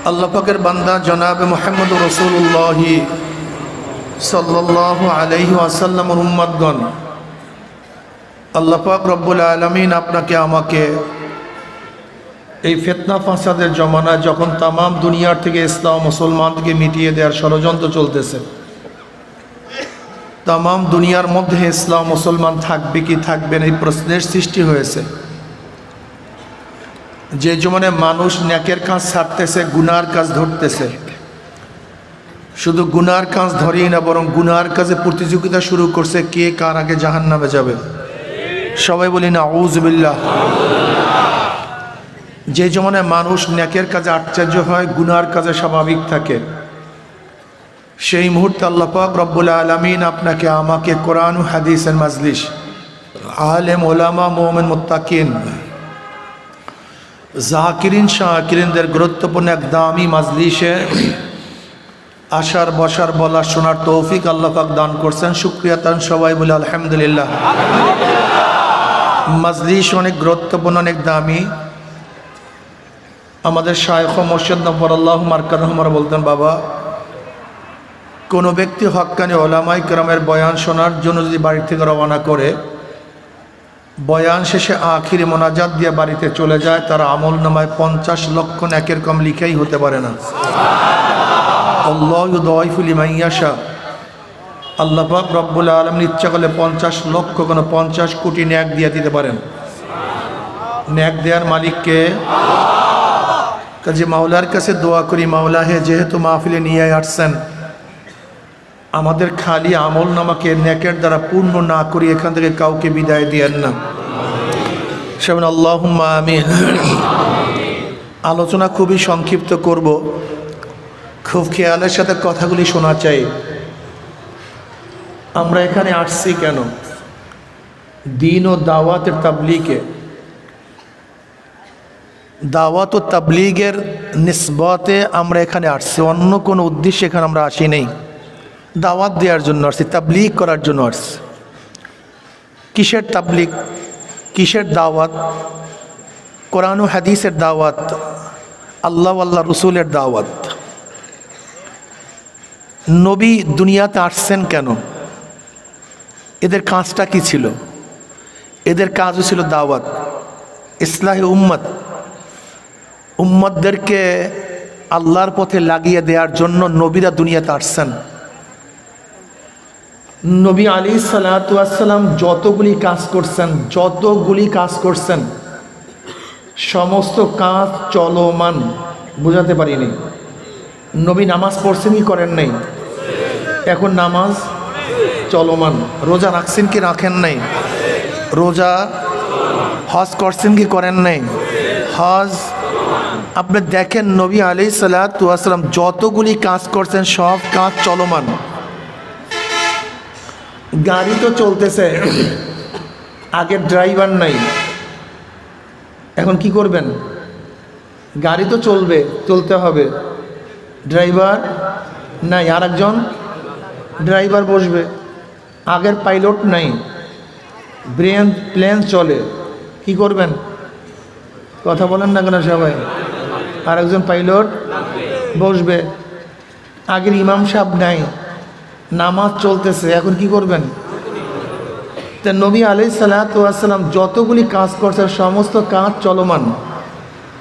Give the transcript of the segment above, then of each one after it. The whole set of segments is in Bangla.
আল্লাহ পাকের বান্দা জনাবে মুহাম্মদ রাসূলুল্লাহ সাল্লাল্লাহু আলাইহি ওয়াসাল্লামের উম্মতগণ, আল্লাহ পাক রব্বুল আলামিন আপনাকে আমাকে এই ফিতনা ফাসাদের জমানায় যখন তাম দুনিয়ার থেকে ইসলাম মুসলমানকে মিটিয়ে দেওয়ার ষড়যন্ত্র চলতেছে, তাম দুনিয়ার মধ্যে ইসলাম মুসলমান থাকবে কি থাকবে না এই প্রশ্নের সৃষ্টি হয়েছে। যে জমানে মানুষ নেকের কাজ ছাড়তেছে, গুনার কাজ ধরতেছে, শুধু গুনার কাজ ধরেই না বরং গুনার কাজে প্রতিযোগিতা শুরু করছে, কে কার আগে জাহান্নামে যাবে। সবাই বলি না আউযু বিল্লাহ। যে জমানে মানুষ নেকের কাজে আশ্চর্য হয়, গুনার কাজে স্বাভাবিক থাকে, সেই মুহূর্তে আল্লাহ পাক রব্বুল আলামিন আপনাকে আমাকে কোরআন ও হাদিসের মাজলিস, আলেম ওলামা মুমিন মুত্তাকিন জাকিরিন শাকিরিনদের গুরুত্বপূর্ণ এক দামি মাজলিসে আসার বসার বলা শোনার তৌফিক আল্লাহ পাক দান করছেন। শুকরিয়া তান সবাই বলে আলহামদুলিল্লাহ। মাজলিস অনেক গুরুত্বপূর্ণ, অনেক দামি। আমাদের শায়খ মুর্শিদ নব্বর আল্লাহু মারকানহুমারা বলতেন, বাবা, কোনো ব্যক্তি হক্কানি ওলামায়ে কেরামের বয়ান শোনার জন্য যদি বাড়ি থেকে রওনা করে, বয়ান শেষে আখিরি মোনাজাত দিয়ে বাড়িতে চলে যায়, তার আমল নামায় 50 লক্ষ নেকের কম লিখাই হতে পারে না। আল্লাহু ইউদাইফু লিমান ইয়াশা। আল্লাহ পাক রব্বুল আলামিন ইচ্ছা করলে 50 লক্ষ কোনো 50 কোটি নেক দিয়ে দিতে পারেন। নেক দেওয়ার মালিককে কাজে মাওলার কাছে দোয়া করি, মাওলা হে, যেহেতু মাহফিলে নিয়ে আসছেন, আমাদের খালি আমল নামাকে নেকের দ্বারা পূর্ণ না করি এখান থেকে কাউকে বিদায় দিয়েন না। সেমন আল্লাহুম্মা আমিন। আলোচনা খুবই সংক্ষিপ্ত করব, খুব খেয়ালের সাথে কথাগুলি শোনা চাই। আমরা এখানে আসছি কেন? দিন ও দাওয়াতের তাবলীগে, দাওয়াত ও তাবলীগের নিসবতে আমরা এখানে আসছি, অন্য কোনো উদ্দেশ্যে এখানে আমরা আসি নেই। দাওয়াত দেওয়ার জন্য আসছি, তাবলীগ করার জন্য আসছি। কিসের তাবলীগ, কিসের দাওয়াত? কোরআন ও হাদিসের দাওয়াত, আল্লাহ আল্লাহ রসুলের দাওয়াত। নবী দুনিয়াতে আসছেন কেন? এদের কাজটা কি ছিল? এদের কাজও ছিল দাওয়াত, ইসলাহি উম্মত, উম্মতদেরকে আল্লাহর পথে লাগিয়ে দেওয়ার জন্য নবীরা দুনিয়াতে আসছেন। নবী আলাইহিস সালাতু ওয়াস সালাম যতগুলি কাজ করছেন সমস্ত কাজ চলমান। বুঝাতে পারিনি। নবী নামাজ পড়ছেন কি করেন নাই? এখন নামাজ চলমান। রোজা রাখছেন কি রাখেন নাই? রোজা। হজ করছেন কি করেন নাই? হজ। আপনি দেখেন নবী আলাইহিস সালাতু ওয়াস সালাম যতগুলি কাজ করছেন সব কাজ চলমান। গাড়ি তো চলতেছে, আগে ড্রাইভার নাই, এখন কি করবেন? গাড়ি তো চলতে হবে, ড্রাইভার নাই, আর একজন ড্রাইভার বসবে। আগের পাইলট নাই, প্লেন চলে, কি করবেন? কথা বলেন না কেন সবাই? আর একজন পাইলট বসবে। আগের ইমাম সাহেব নাই, নামাজ চলতেছে, এখন কি করবেন? তা নবী আলাইহিস সালাতু ওয়াস সালাম যতগুলি কাজ করছে সমস্ত কাজ চলমান,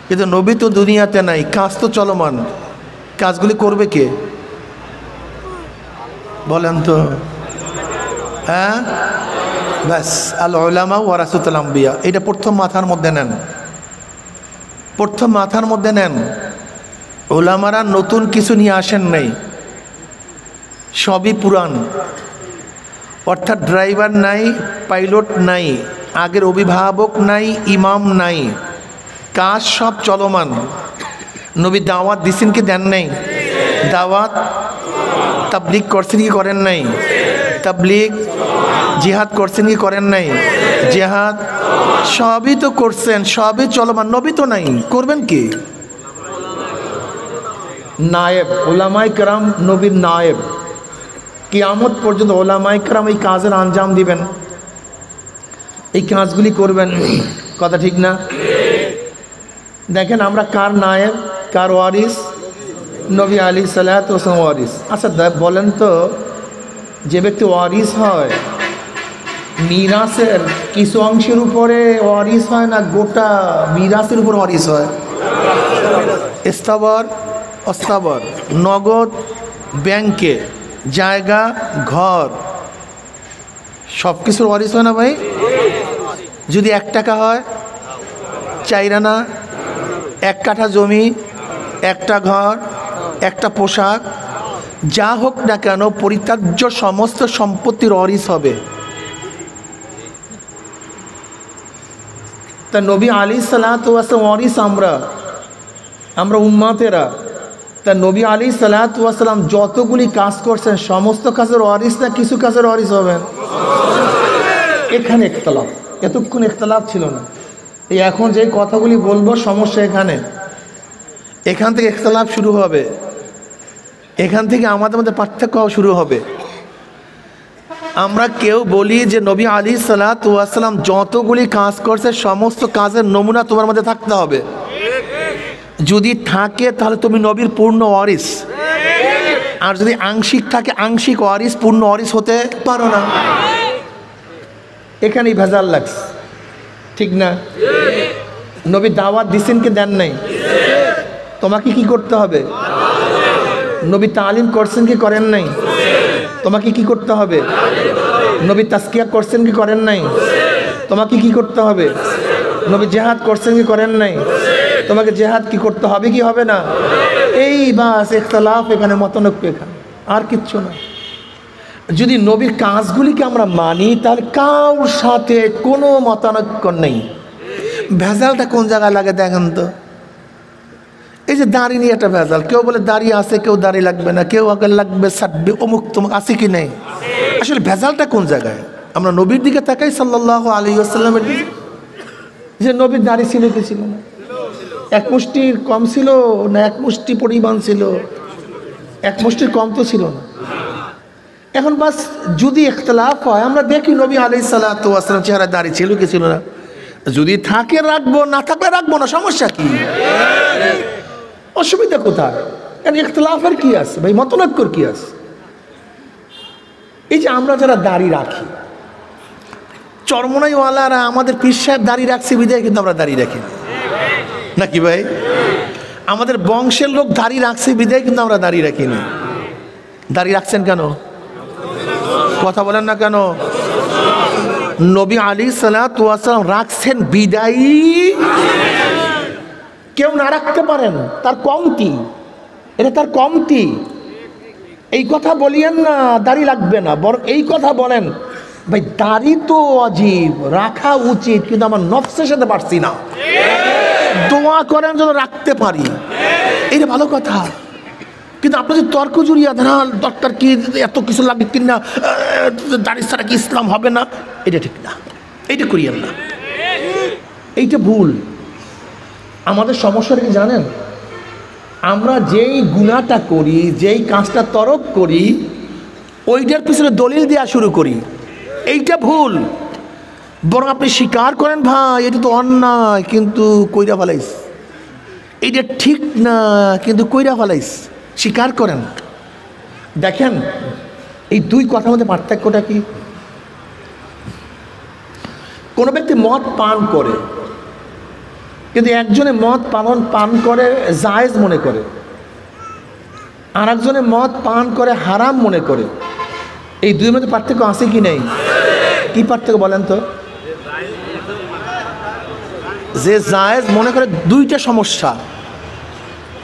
কিন্তু নবী তো দুনিয়াতে নাই, কাজ তো চলমান। কাজগুলি করবে কে? বলেন তো। হ্যাঁ, ব্যাস। আল উলামা ওয়ারাসাতুল আম্বিয়া, এটা প্রথম মাথার মধ্যে নেন, প্রথম মাথার মধ্যে নেন। উলামারা নতুন কিছু নিয়ে আসেন নাই, সবই পুরান। অর্থাৎ ড্রাইভার নাই, পাইলট নাই, আগের অভিভাবক নাই, ইমাম নাই, কাজ সব চলমান। নবী দাওয়াত দিছেন কি দেন নাই? দাওয়াত। তাবলীগ করছেন কি করেন নাই? তাবলীগ। জিহাদ করছেন কি করেন নাই? জিহাদ। সবই তো করছেন, সবই চলমান। নবী তো নাই, করবেন কি? নায়েব, উলামায়ে কেরাম নবীর নায়েব। কিয়ামত পর্যন্ত উলামায়ে কেরাম এই কাজের আঞ্জাম দিবেন, এই কাজগুলি করবেন। কথা ঠিক না? দেখেন আমরা কার নায়েব, কার ওয়ারিস? নবী আলাইহিসসালাতু ওয়াসসালাম ওয়ারিস। আচ্ছা বলেন তো, যে ব্যক্তি ওয়ারিস হয় মিরাসের কিছু অংশের উপরে ওয়ারিস হয় না গোটা মিরাসের উপর ওয়ারিস হয়? স্থাবর অস্থাবর, নগদ, ব্যাংকে, জায়গা, ঘর, সব কিছুর ওয়ারিস হয় না ভাই? যদি 1 টাকা হয়, 4 আনা, 1 কাঠা জমি, একটা ঘর, একটা পোশাক, যা হোক না কেন পরিত্যাজ্য সমস্ত সম্পত্তির ওয়ারিস হবে। তা নবী আলাইহিসসালাতু ওয়াসসালাম ওয়ারিস আমরা উম্মতেরা। তা নবী আলাইহিসসালাতু ওয়াসসালাম যতগুলি কাজ করছেন সমস্ত কাজের ওয়ারিস না কিছু কাজের ওয়ারিস হবেন? এখানে ইখতিলাফ, এতক্ষণ ইখতিলাফ ছিল না। এই এখন যে কথাগুলি বলবো সমস্যা এখান থেকে ইখতিলাফ শুরু হবে, এখান থেকে আমাদের মধ্যে পার্থক্য শুরু হবে। আমরা কেউ বলি যে নবী আলাইহিসসালাতু ওয়াসসালাম যতগুলি কাজ করছে সমস্ত কাজের নমুনা তোমার মধ্যে থাকতে হবে। যদি থাকে তাহলে তুমি নবীর পূর্ণ ওয়ারিস, আর যদি আংশিক থাকে আংশিক ওয়ারিস, পূর্ণ ওয়ারিস হতে পারো না। এখানেই ভেজাল লাগছে, ঠিক না? নবী দাওয়াত দিচ্ছেন কি দেন নাই? তোমাকে কি করতে হবে? নবী তালিম করছেন কি করেন নাই? তোমাকে কি করতে হবে? নবী তাসকিয়া করছেন কি করেন নাই? তোমাকে কি করতে হবে? নবী জেহাদ করছেন কি করেন নাই? তোমাকে জেহাদ কি করতে হবে কি হবে না? এই বাস ইখতিলাফ, এখানে মতানৈক্য, এখানে আর কিচ্ছু না। যদি নবীর কাজগুলিকে আমরা মানি তাহলে কারোর সাথে কোনো মতানৈক্য নেই। ভেজালটা কোন জায়গায় লাগে দেখেন তো। এই যে দাড়ি নিয়ে একটা ভেজাল, কেউ বলে দাড়ি আছে, কেউ দাড়ি লাগবে না, কেউ আগে লাগবে সাটবে, অমুক তমুক, আছে কি নেই? আসলে ভেজালটা কোন জায়গায়? আমরা নবীর দিকে তাকাই সাল্লাল্লাহু আলাইহি ওয়াসাল্লামের দিকে, যে নবীর দাড়ি ছিল কি ছিল না, 1 মুষ্টির কম ছিল না 1 মুষ্টি পরিমাণ ছিল? 1 মুষ্টির কম তো ছিল না। এখন বাস যদি ইখতিলাফ হয়, আমরা দেখি নবী আলাইহিসসালাতু ওয়াসসালাম চেহারা দাড়ি ছিল কি ছিল না, যদি থাকে রাখবো, না থাকলে রাখবো না, সমস্যা কি? অসুবিধা কোথায়? কারণ ইখতিলাফের কি আছে ভাই, মতনৈক্যর কি আছে? এই যে আমরা যারা দাড়ি রাখি, চরমনাইওয়ালারা আমাদের পীর সাহেব দাড়ি রাখছে বিদায় কিন্তু আমরা দাড়ি রাখি নাকি ভাই? আমাদের বংশের লোক দাড়ি রাখছে বিদায় কিন্তু আমরা দাড়ি রাখি না। দাড়ি রাখছেন কেন? কথা বলেন না কেন? নবী আলাইহিসসালাতু ওয়াসসালাম রাখছেন বিদায় কেউ না রাখতে পারেন, তার কমতি, এটা তার কমতি। এই কথা বলিয়েন না দাড়ি লাগবে না, বরং এই কথা বলেন ভাই দাড়ি তো অজীব, রাখা উচিত, কিন্তু আমার নফসের সাথে পারছি না, দোয়া করেন যেন রাখতে পারি, এটা ভালো কথা। কিন্তু আপনি যদি তর্ক জুড়িয়া ধরান দরকার কি, এত কিছু লাগে কিনা, দাড়ি ছাড়া কি ইসলাম হবে না, এটা ঠিক না, এইটা করিয়েন না, এইটা ভুল। আমাদের সমস্যাটা কি জানেন? আমরা যেই গুনাহটা করি, যেই কাজটা তরক করি, ওইটার পিছনে দলিল দেওয়া শুরু করি, এইটা ভুল। বরং আপনি স্বীকার করেন ভাই এটা তো অন্যায়, কিন্তু কইরা ফেলাইস, এইটা ঠিক না, কিন্তু কইরা ফেলাইস, স্বীকার করেন। দেখেন এই দুই কথার মধ্যে পার্থক্যটা কি? কোনো ব্যক্তি মদ পান করে, কিন্তু একজনে মদ পান করে জায়েজ মনে করে, আর একজনে মদ পান করে হারাম মনে করে। এই দুইয়ের মধ্যে পার্থক্য আছে কি নেই? কি পার্থক্য বলেন তো? যে জায়েজ মনে করে দুইটা সমস্যা।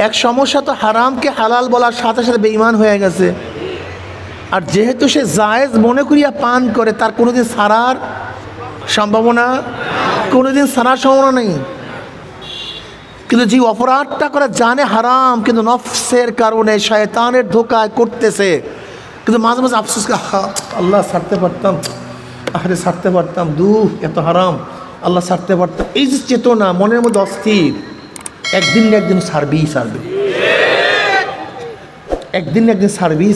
এক সমস্যা তো হারামকে হালাল বলার সাথে সাথে বেঈমান হয়ে গেছে, আর যেহেতু সে জায়েজ মনে করিয়া পান করে তার কোনোদিন ছাড়ার সম্ভাবনা নেই। কিন্তু যে অপরাধটা করে জানে হারাম, কিন্তু নফসের কারণে শয়তানের ধোকায় করতেছে, কিন্তু মাঝে মাঝে আফসোস করে আল্লাহ ছাড়তে পারতাম, আরে ছাড়তে পারতাম, এত হারাম, আল্লাহ ছাড়তে পারতাম, এই যে চেতনা মনের মধ্যে অস্থির, একদিন না একদিন ছাড়বেই, একদিন না একদিন ছাড়বেই।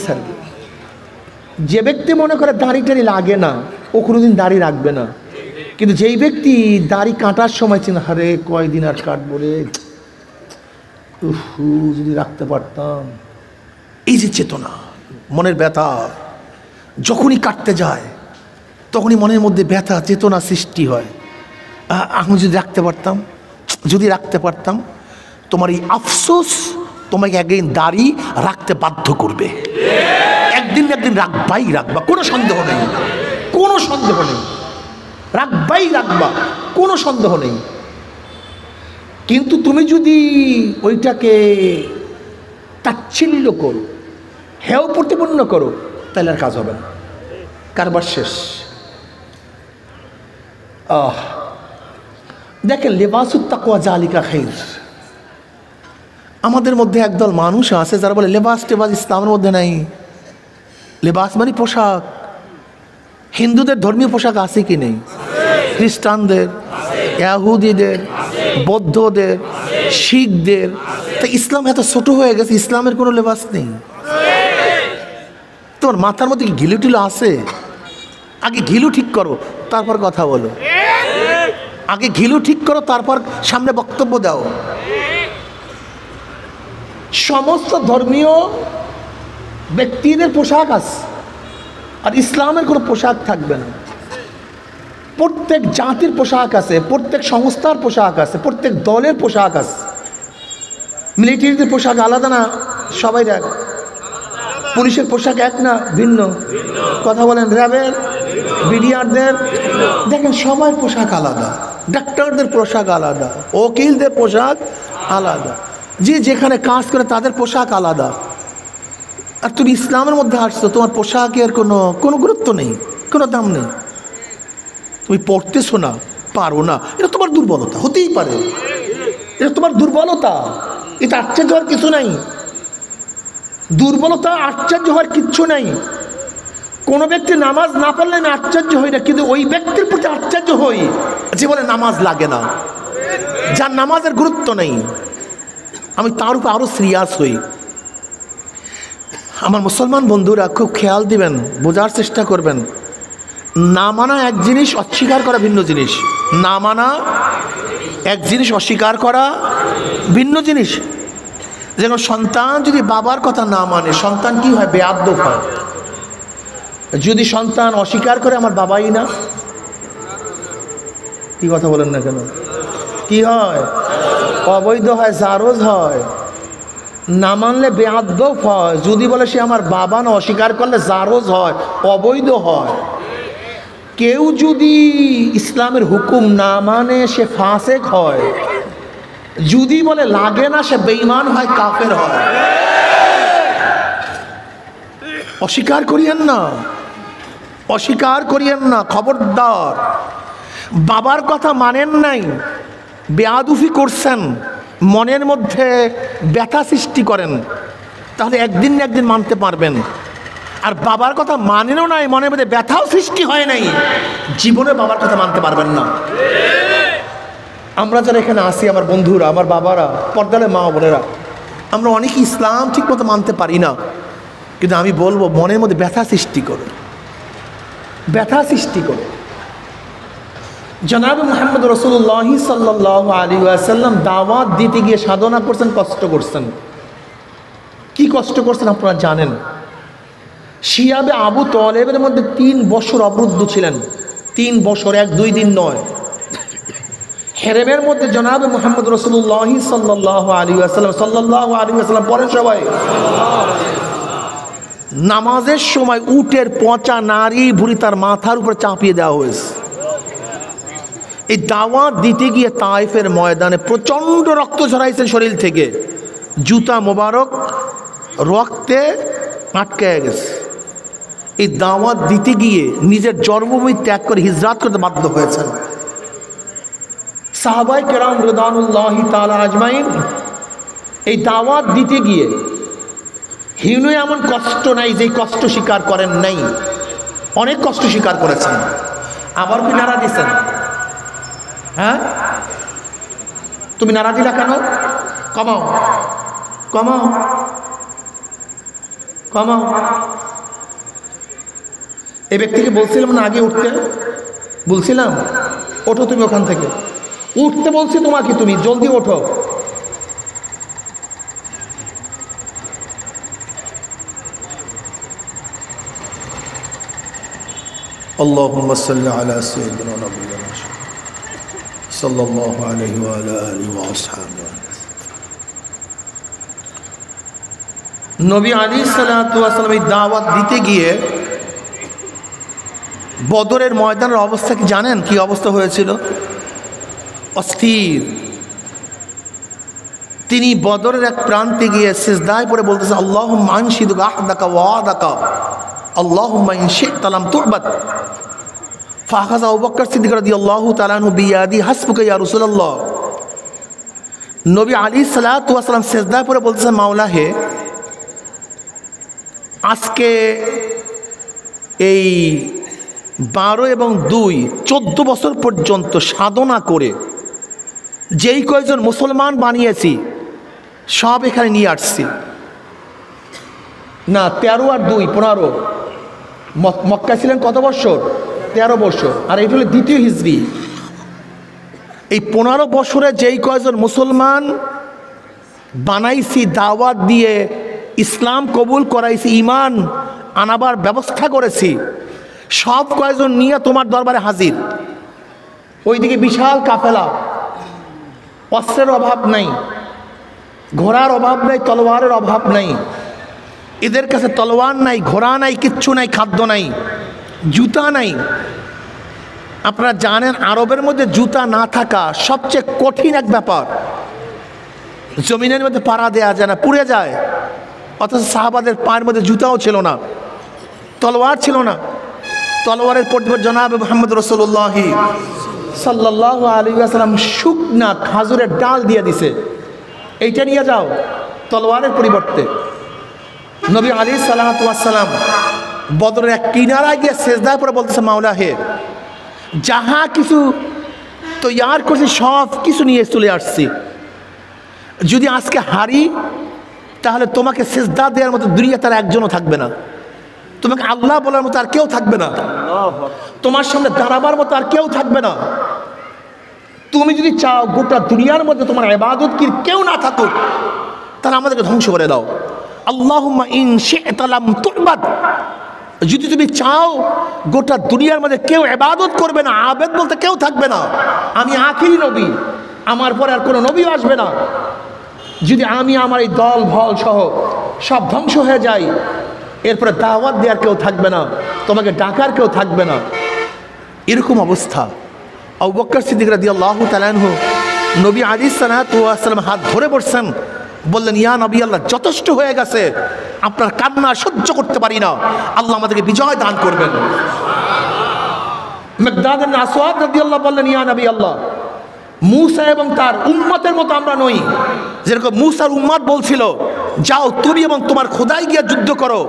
যে ব্যক্তি মনে করে দাড়ি টাড়ি লাগে না, ও কোনোদিন দাড়ি রাখবে না। কিন্তু যেই ব্যক্তি দাড়ি কাটার সময় চিন্তা, আরে কয়দিন আর কাটবো রে, যদি রাখতে পারতাম। এই যে চেতনা, মনের ব্যথা যখনই কাটতে যায় তখনই মনের মধ্যে ব্যথা চেতনা সৃষ্টি হয়। আমি যদি রাখতে পারতাম, যদি রাখতে পারতাম। তোমার এই আফসোস তোমাকে একদিন দাড়ি রাখতে বাধ্য করবে, একদিন একদিন রাখবা, কোনো সন্দেহ নেই, কোনো সন্দেহ নেই, রাখবা, কোনো সন্দেহ নেই। কিন্তু তুমি যদি ওইটাকে তাচ্ছিল্য করো, হেয় প্রতিপন্ন করো, তাহলে আর কাজ হবে না, কারবার শেষ। দেখেন, লেবাসুত তাকওয়া জালিকা খাইর। আমাদের মধ্যে একদল মানুষ আছে যারা বলে লেবাস টেবাস ইসলামের মধ্যে নাই। লেবাস মানে পোশাক। হিন্দুদের ধর্মীয় পোশাক আছে কি নেই? খ্রিস্টানদের, ইহুদিদের, বৌদ্ধদের, শিখদের। তা ইসলাম এত ছোট হয়ে গেছে, ইসলামের কোনো লেবাস নেই। তোমার মাথার মধ্যে কি ঘিলু টিলু আছে? আগে ঘিলু ঠিক করো, তারপর কথা বলো। আগে ঘিলু ঠিক করো, তারপর সামনে বক্তব্য দাও। সমস্ত ধর্মীয় ব্যক্তিদের পোশাক আছে, আর ইসলামের কোনো পোশাক থাকবে না। প্রত্যেক জাতির পোশাক আছে, প্রত্যেক সংস্থার পোশাক আছে, প্রত্যেক দলের পোশাক আছে। মিলিটারিদের পোশাক আলাদা না? সবাই এক। পুলিশের পোশাক এক না? ভিন্ন। কথা বলেন, র্যাবের, বিডিআরদের, দেখেন সবার পোশাক আলাদা। ডাক্তারদের পোশাক আলাদা, উকিলদের পোশাক আলাদা, যে যেখানে কাজ করে তাদের পোশাক আলাদা। আর তুমি ইসলামের মধ্যে আসছো, তোমার পোশাকের কোনো গুরুত্ব নেই, কোনো দাম নেই। তুমি পড়তেছো না, পারো না, এটা তোমার দুর্বলতা হতেই পারে, এটা তোমার দুর্বলতা। এটা আশ্চর্য হওয়ার কিছু নাই। দুর্বলতা আশ্চর্য হওয়ার কিচ্ছু নাই। কোনো ব্যক্তি নামাজ না পড়লে আমি আশ্চর্য হই না, কিন্তু ওই ব্যক্তির প্রতি আশ্চর্য হই যে বলে নামাজ লাগে না, যার নামাজের গুরুত্ব নেই। আমি তার উপর আরো সিরিয়াস হই। আমার মুসলমান বন্ধুরা খুব খেয়াল দিবেন, বোঝার চেষ্টা করবেন। না মানা এক জিনিস, অস্বীকার করা ভিন্ন জিনিস। না মানা এক জিনিস, অস্বীকার করা ভিন্ন জিনিস। যেন সন্তান যদি বাবার কথা না মানে, সন্তান কি হয়? বেয়াদব হয়। যদি সন্তান অস্বীকার করে আমার বাবাই না, কি কথা বলেন না কেন? কি হয়? অবৈধ হয়, জারজ হয়। না মানলে বেয়াদব হয়। যদি বলে সে আমার বাবা না, অস্বীকার করলে জারজ হয়, অবৈধ হয়। কেউ যদি ইসলামের হুকুম না মানে সে ফাসেক হয়। যদি বলে লাগে না, সে বেঈমান হয়, কাফের হয়। অস্বীকার করিয়েন না, অস্বীকার করিয়েন না, খবরদার। বাবার কথা মানেন নাই, বেয়াদুফি করছেন, মনের মধ্যে ব্যথা সৃষ্টি করেন, তাহলে একদিন না একদিন মানতে পারবেন। আর বাবার কথা মানেনও নাই, মনের মধ্যে ব্যথাও সৃষ্টি হয় নাই, জীবনে বাবার কথা মানতে পারবেন না। আমরা যারা এখানে আসি, আমার বন্ধুরা, আমার বাবারা, পর্দালে মা বোনেরা, আমরা অনেকে ইসলাম ঠিক মতো মানতে পারি না। কিন্তু আমি বলবো, মনের মধ্যে ব্যথা সৃষ্টি করো, ব্যথা সৃষ্টি করো। জনাব মুহাম্মদ রাসূলুল্লাহ সাল্লাল্লাহু আলাইহি ওয়াসাল্লাম দাওয়াত দিতে গিয়ে সাধনা করছেন, কষ্ট করছেন। কি কষ্ট করছেন আপনারা জানেন। শিয়াবে আবু তালেবের মধ্যে 3 বছর অবরুদ্ধ ছিলেন। 3 বছর, 1-2 দিন নয়। হেরেমের মধ্যে জনাব মুহাম্মদ রাসূলুল্লাহ সাল্লাল্লাহু আলাইহি ওয়াসাল্লাম পড়েন সবাই। নামাজের সময় উটের পচা নারী ভুঁড়ি তার মাথার উপর চাপিয়ে দেওয়া হয়েছে। এই দাওয়াত দিতে গিয়ে তায়েফের ময়দানে প্রচণ্ড রক্ত ঝরাইছেন শরীর থেকে, জুতা মোবারক রক্তে আটকে গেছে। এই দাওয়াত দিতে গিয়ে নিজের জন্মভূমি ত্যাগ করে হিজরাত করতে বাধ্য হয়েছেন। সাহাবায়ে কেরাম রিদওয়ানুল্লাহি তাআলা আজমাইন এই দাওয়াত দিতে গিয়ে হীন এমন কষ্ট নাই যে কষ্ট স্বীকার করেন নাই, অনেক কষ্ট স্বীকার করেছেন। আবার কি নারা দিয়েছেন? হ্যাঁ, তুমি নারা দিলা কেন? কমাও কমাও কমাও। এই ব্যক্তিকে বলছিলাম না আগে উঠতে, বলছিলাম ওঠো তুমি ওখান থেকে, উঠতে বলছি তোমাকে, তুমি জলদি ওঠো। اللهم صل على سيدنا ونبينا صلى الله عليه وعلى آله وأصحابه নবী আলাইহিস সালাতু ওয়াস সালাম এই দাওয়াত দিতে গিয়ে বদরের ময়দানের অবস্থা কি জানেন? কি অবস্থা হয়েছিল? অস্থির। তিনি বদরের এক প্রান্তে গিয়ে সিজদায় পড়ে বলতেছে, আল্লাহুম্মা আনশিদুকা আহদাকা ওয়া ওয়াদাকা আল্লাহুম্মা ইন শি'তা লাম তু'বাদ। ফাখাযা আবু বকর সিদ্দিক রাদিয়াল্লাহু তাআলা আনহু বিয়াদি হাসবুকা ইয়া রাসূলুল্লাহ। নবী আলাইহিস সালাতু ওয়াস সালাম সিজদায় পড়ে বলতেছেন, মাওলা হে, আজকে এই 12 এবং 2 14 বছর পর্যন্ত সাধনা করে যেই কয়জন মুসলমান বানিয়েছি সব এখানে নিয়ে আসছি। না, 13 আর 2 15। মক্কা ছিলেন কত বছর? 13 বছর। আর এটা হলো দ্বিতীয় হিজরি। এই 15 বছরে যেই কয়জন মুসলমান বানাইছি, দাওয়াত দিয়ে ইসলাম কবুল করাইছি, ইমান আনাবার ব্যবস্থা করেছি, সব কয়জন নিয়ে তোমার দরবারে হাজির। ওইদিকে বিশাল কাফেলা, অস্ত্রের অভাব নাই, ঘোড়ার অভাব নাই, তলোয়ারের অভাব নাই। এদের কাছে তলোয়ার নাই, ঘোড়া নাই, কিচ্ছু নাই, খাদ্য নাই, জুতা নাই। আপনারা জানেন আরবের মধ্যে জুতা না থাকা সবচেয়ে কঠিন এক ব্যাপার। জমিনের মধ্যে পাড়া দেয়া যায় না, পুড়ে যায়। অথচ সাহাবাদের পায়ের মধ্যে জুতাও ছিল না, তলোয়ার ছিল না। তলোয়ারের পরিবর্তে জনাব মুহাম্মদ রাসূলুল্লাহ সাল্লাল্লাহু আলাইহি ওয়াসাল্লাম শুকনা খাজুরের ডাল দিয়ে দিছে, এইটা নিয়ে যাও তলোয়ারের পরিবর্তে। নবী আলাইহিস সালাতু ওয়াস সালাম বদরের এক কিনারায় গিয়ে সিজদায় পড়ে বলতেছে, মাওলা হে, যাহা কিছু তৈয়ার করছি সব কিছু নিয়ে চলে আসছি। যদি আজকে হারি তাহলে তোমাকে সিজদা দেওয়ার মতো দুনিয়া তার একজনও থাকবে না, তোমাকে আল্লাহ বলার মতো আর কেউ থাকবে না, তোমার সামনে দাঁড়াবার মতো আর কেউ থাকবে না। তুমি যদি চাও গোটা দুনিয়ার মধ্যে তোমার ইবাদত কি কেউ না থাকুক, তাহলে আমাদেরকে ধ্বংস করে দাও। আল্লাহুম্মা ইন শি'তা লাম তু'বাদ। যদি তুমি চাও গোটা দুনিয়ার মধ্যে কেউ ইবাদত করবে না, আবেদ বলতে কেউ থাকবে না, আমি আখিরি নবী, আমার পরে আর কোনো নবী আসবে না, যদি আমি আমার এই দল ভল সহ সব ধ্বংস হয়ে যাই, এরপরে দাওয়াত দেওয়ার কেউ থাকবে না, তোমাকে ডাকার কেউ থাকবে না, এরকম অবস্থা। আবু বকর সিদ্দিক রাদিয়াল্লাহু তাআলা আনহু নবী আলাইহিস সালাতু ওয়াস সালাম হাত ধরে বসছেন, বললেন, ইয়া নবী আল্লাহ, যথেষ্ট হয়ে গেছে, আপনার কান্না সহ্য করতে পারি না, আল্লাহ আমাদেরকে বিজয় দান করবেন। মিকদাদ ইবনে আসওয়াদ রাদিয়াল্লাহু বললেন, ইয়া নবী আল্লাহ, মূসা এবং তার উম্মতের মতো আমরা নই। যেরকম মূসার উম্মত বলছিল, যাও তুমি এবং তোমার খোদাই গিয়ে যুদ্ধ করো,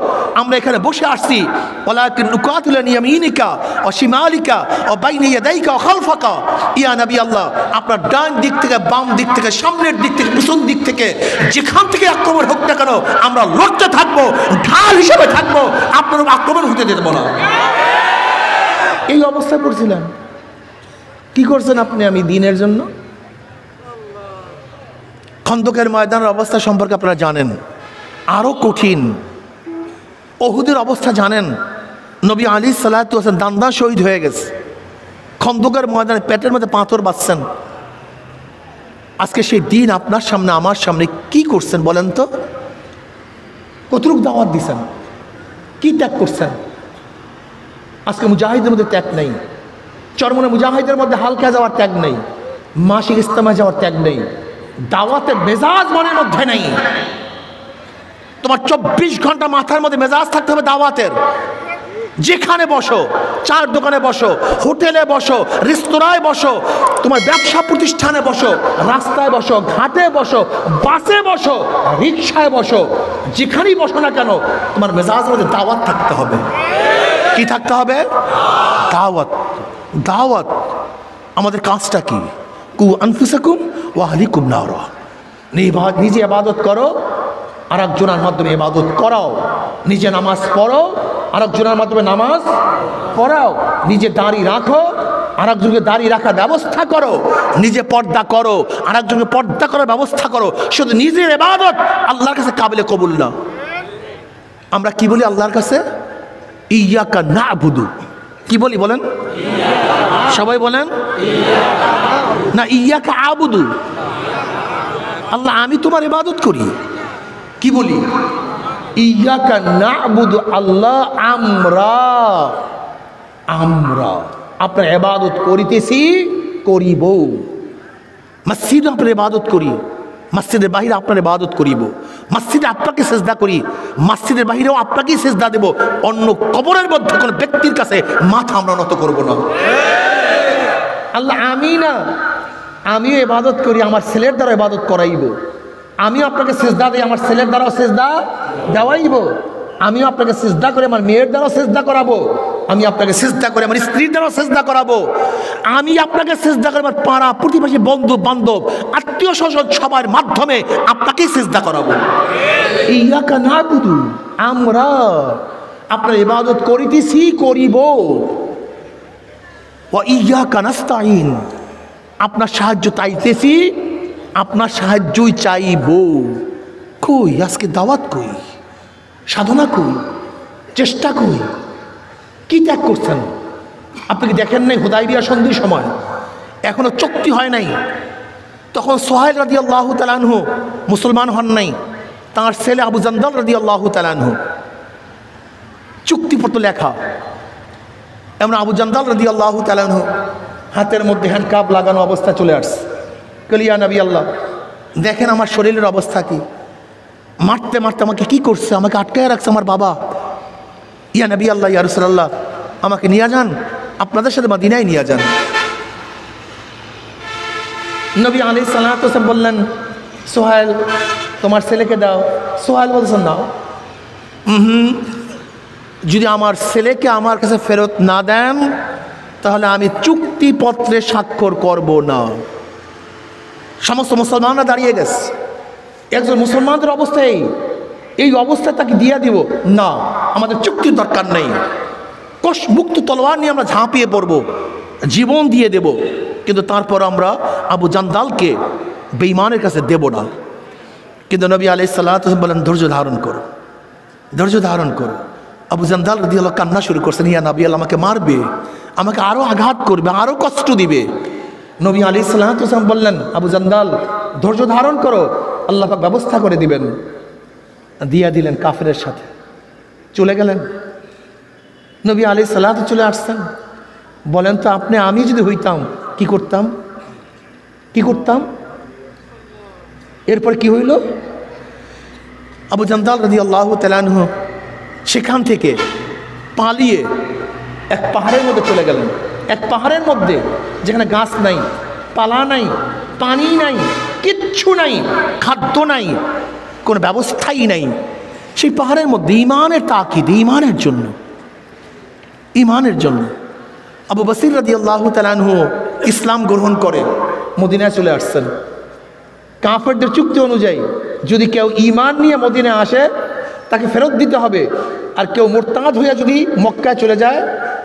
আমরা এখানে বসে আসছি। ওয়ালাকিন নুকাতিলু ইয়ামিনিকা ওয়া শিমালিকা ওয়া বাইনা ইয়াদাইকা ওয়া খালফাকা। ইয়া নবী আল্লাহ, আপনার ডান দিক থেকে, বাম দিক থেকে, সামনের দিক থেকে, পিছন দিক থেকে, যেখান থেকে আক্রমণ হোক না কেন, আমরা লড়তে থাকবো, ঢাল হিসেবে থাকবো, আপনার আক্রমণ হতে দেব না। এই অবস্থায় পড়ছিলেন। কি করছেন আপনি আমি দ্বীনের জন্য? খন্দকের ময়দানের অবস্থা সম্পর্কে আপনারা জানেন, আরো কঠিন। উহুদের অবস্থা জানেন, নবী আলাইহিস সালাতু ওয়াস সালাম দান্দা শহীদ হয়ে গেছে, খন্দকের ময়দানে পেটের মধ্যে পাথর বাঁধছেন। আজকে সেই দিন আপনার সামনে, আমার সামনে কি করছেন বলেন তো? কতটুকু দাওয়াত দিছেন, কি ত্যাগ করছেন? আজকে মুজাহিদের মধ্যে ত্যাগ নেই, চরমনে মুজাহিদের মধ্যে হালকা যাওয়ার ত্যাগ নেই, মাসিক ইস্তেমায় যাওয়ার ত্যাগ নেই, দাওয়াতের মেজাজ মনের মধ্যে নেই। তোমার 24 ঘন্টা মাথার মধ্যে মেজাজ থাকতে হবে দাওয়াতের। যেখানে বসো, চার দোকানে বসো, হোটেলে বসো, রেস্তোরাঁয় বসো, তোমার ব্যবসা প্রতিষ্ঠানে বসো, রাস্তায় বসো, ঘাটে বসো, বাসে বসো, রিক্সায় বসো, যেখানেই বসো না কেন, তোমার মেজাজের মধ্যে দাওয়াত থাকতে হবে। কি থাকতে হবে? দাওয়াত। দাওয়াত। আমাদের কাজটা কি? কু আনফুসাকুম ওয়া আহলিকুম নারা। নিজে ইবাদত করো, আর একজনের মাধ্যমে ইবাদত করাও। নিজে নামাজ পড়ো, আর একজনের মাধ্যমে নামাজ পড়াও। নিজে দাড়ি রাখো, আর একজনকে দাড়ি রাখার ব্যবস্থা করো। নিজে পর্দা করো, আর একজনকে পর্দা করার ব্যবস্থা করো। শুধু নিজের ইবাদত আল্লাহর কাছে কাবিলে কবুল না। আমরা কি বলি আল্লাহর কাছে? ইয়াকা না'বুদু, কি বলি বলেন, সবাই বলেন না, ইয়াকা আবুদু, আল্লাহ আমি তোমার ইবাদত করি। কি বলি, ইয়াকা নাবুদু, আল্লাহ আমরা আপনার ইবাদত করিতেছি, করিব। মসজিদ আপনার ইবাদত করি, মসজিদের বাহিরে আপনার ইবাদত করিব, মসজিদে আপনাকে সেজদা করি, মসজিদের বাহিরেও আপনাকেই সেজদা দেব, অন্য কবরের মধ্যে কোনো ব্যক্তির কাছে মাথা আমরা নত করব না। আল্লাহ আমি না, আমিও ইবাদত করি, আমার ছেলের দ্বারা ইবাদত করাইব। আমিও আপনাকে সেজদা দিই, আমার ছেলের দ্বারাও সেজদা দেওয়াইব। আমিও আপনাকে সেজদা করে আমার মেয়ের দ্বারাও সেজদা করাবো, আমি আপনাকে সেজদা করে আমার স্ত্রীর দ্বারাও সেজদা করাবো, আমি আপনাকে সেজদা করে আমার পাড়া প্রতিবেশী বন্ধু বান্ধব আত্মীয় স্বজন সবার মাধ্যমে আপনাকেই সেজদা করাবো। ইয়াকা নাবুদু, আমরা আপনার ইবাদত করিতেছি, করিব। ওয়া ইয়াকা নাস্তাইন, আপনার সাহায্য চাইতেছি, আপনার সাহায্যই চাইব। কই আজকে দাওয়াত, কই সাধনা, কই চেষ্টা, কই কি ত্যাগ করছেন? আপনি কি দেখেন নাই হুদায়বিয়া সন্ধির সময় এখনো চুক্তি হয় নাই, তখন সোহাইল রাদিয়াল্লাহু তাআলা আনহু মুসলমান হন নাই, তাঁর ছেলে আবু জান্দাল রাদিয়াল্লাহু তাআলা আনহু চুক্তিপত্র লেখা। এমন আবু জান্দাল রাদিয়াল্লাহু তাআলা আনহু হাতের মধ্যে হ্যান্ডকাপ লাগানো অবস্থা চলে আসছে। কলিয়া নবী আল্লাহ, দেখেন আমার শরীরের অবস্থা কি, মারতে মারতে আমাকে কি করছে, আমাকে আটকায় রাখছে আমার বাবা। ইয়া নবী আল্লাহ, ইয়া রাসূলুল্লাহ, আমাকে নিয়ে যান, আপনাদের সাথে মদিনায় নিয়ে যান। নবী আলাইহিস সালাতু ওয়াস সালাম বললেন, সোহাইল তোমার ছেলেকে দাও। সোহাইল বলছেন না, যদি আমার ছেলেকে আমার কাছে ফেরত না দেন তাহলে আমি চুক্তিপত্রে স্বাক্ষর করব না। সমস্ত মুসলমানরা দাঁড়িয়ে গেছে, একজন মুসলমানদের অবস্থায় এই অবস্থায় তাকে দিয়ে দিব না, আমাদের চুক্তির দরকার নেই, মুক্ত তলোয়ার নিয়ে আমরা ঝাঁপিয়ে পড়ব, জীবন দিয়ে দেব, কিন্তু তারপর আমরা আবু জান্দালকে বেঈমানের কাছে দেব না। কিন্তু নবী আলাইহিস সালাতু ওয়াস সালাম বলেন, ধৈর্য ধারণ করো, ধৈর্য ধারণ করো। আবু জান্দাল রাদিয়াল্লাহু কান্না শুরু করছেন, ইয়া নবী আল্লাহ, আমাকে মারবে, আমাকে আরও আঘাত করবে, আরও কষ্ট দিবে। নবী আলাইহিস সালাতু ওয়াস সালাম বললেন, আবু জান্দাল ধৈর্য ধারণ করো, আল্লাহ পাক ব্যবস্থা করে দিবেন। দিয়া দিলেন, কাফেরের সাথে চলে গেলেন। নবী আলাইহিস সালাতু চলে আসছেন, বলেন তো আপনি, আমি যদি হইতাম কি করতাম, কি করতাম? এরপর কি হইল? আবু জান্দাল রাদিয়াল্লাহু তাআলা আনহু সেখান থেকে পালিয়ে এক পাহাড়ের মধ্যে চলে গেলেন। এক পাহাড়ের মধ্যে যেখানে গাছ নাই, পালা নাই, পানি নাই, কিচ্ছু নাই, খাদ্য নাই, কোনো ব্যবস্থাই নাই। সেই পাহাড়ের মধ্যে ঈমানের তাকিদ, ঈমানের জন্য, ঈমানের জন্য আবু বসির রাদিয়াল্লাহু তাআলা আনহু ইসলাম গ্রহণ করে মদিনায় চলে আসছেন। কাফেরদের চুক্তি অনুযায়ী যদি কেউ ঈমান নিয়ে মদিনায় আসে তাকে ফেরত দিতে হবে, আর কেউ মুরতাদ হইয়া যদি মক্কায় চলে যায়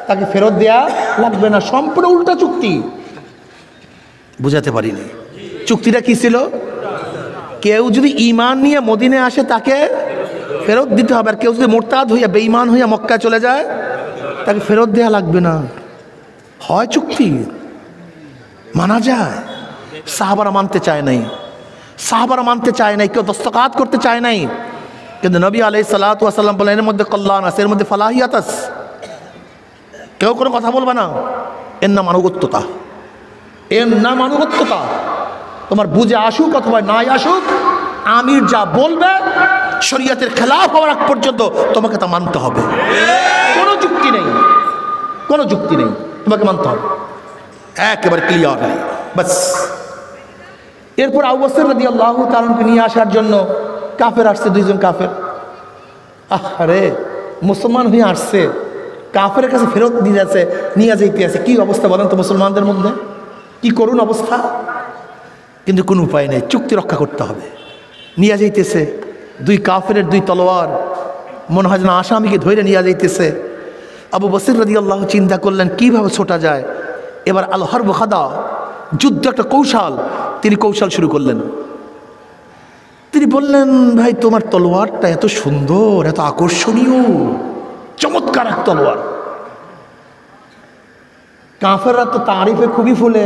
তাকে ফেরত দেয়া লাগবে না। সম্পূর্ণ উল্টা চুক্তি। বুঝাতে পারিনি চুক্তিটা কি ছিল? কেউ যদি ঈমান নিয়ে মদিনায় আসে তাকে ফেরত দিতে হবে, আর কেউ যদি মুরতাদ হইয়া বেঈমান হইয়া মক্কায় চলে যায় তাকে ফেরত দেয়া লাগবে না। হয় চুক্তি, মানা যায়। সাহাবারা মানতে চায় নাই, সাহাবারা মানতে চায় নাই, কেউ দস্তকাত করতে চায় নাই। কিন্তু নবী আলাইহিস সালাতু ওয়াস সালাম বলেন, এর মধ্যে কল্যাণ আছে, এর মধ্যে ফালাহিয়াত আছে, কেউ কোনো কথা বলবে না। এর নাম আনুগত্যতা, এর নাম আনুগত্যতা। তোমার বুঝে আসুক অথবা নাই আসুক, আমির যা বলবে শরীয়তের খেলাফ হওয়ার আগ পর্যন্ত তোমাকে তা মানতে হবে। কোনো যুক্তি নেই, কোনো যুক্তি নেই, তোমাকে মানতে হবে, একেবারে ক্লিয়ার বাস। এরপর আবু বকর রাদিয়াল্লাহু তাআলাকে নিয়ে আসার জন্য কাফের আসছে, দুইজন কাফের। আরে মুসলমান হয়ে আসছে, কাফের কাছে ফেরত নিয়ে যাইতে আছে। কি অবস্থা বলেন তো মুসলমানদের মধ্যে, কি করুন অবস্থা। কিন্তু কোনো উপায় নেই, চুক্তি রক্ষা করতে হবে। নিয়ে যাইতেছে দুই কাফের দুই তলোয়ার, মনে হয় যেন আসামিকে ধরে নিয়ে যাইতেছে। আবু বসির রাদিয়াল্লাহু চিন্তা করলেন কিভাবে ছোটা যায়। এবার আল হরব খাদা, যুদ্ধ একটা কৌশল, তিনি কৌশল শুরু করলেন। তিনি বললেন, ভাই তোমার তলোয়ারটা এত সুন্দর, এত আকর্ষণীয়, চমৎকার এক তলোয়ার, কাফেররা তো তারিফে খুবই ফুলে,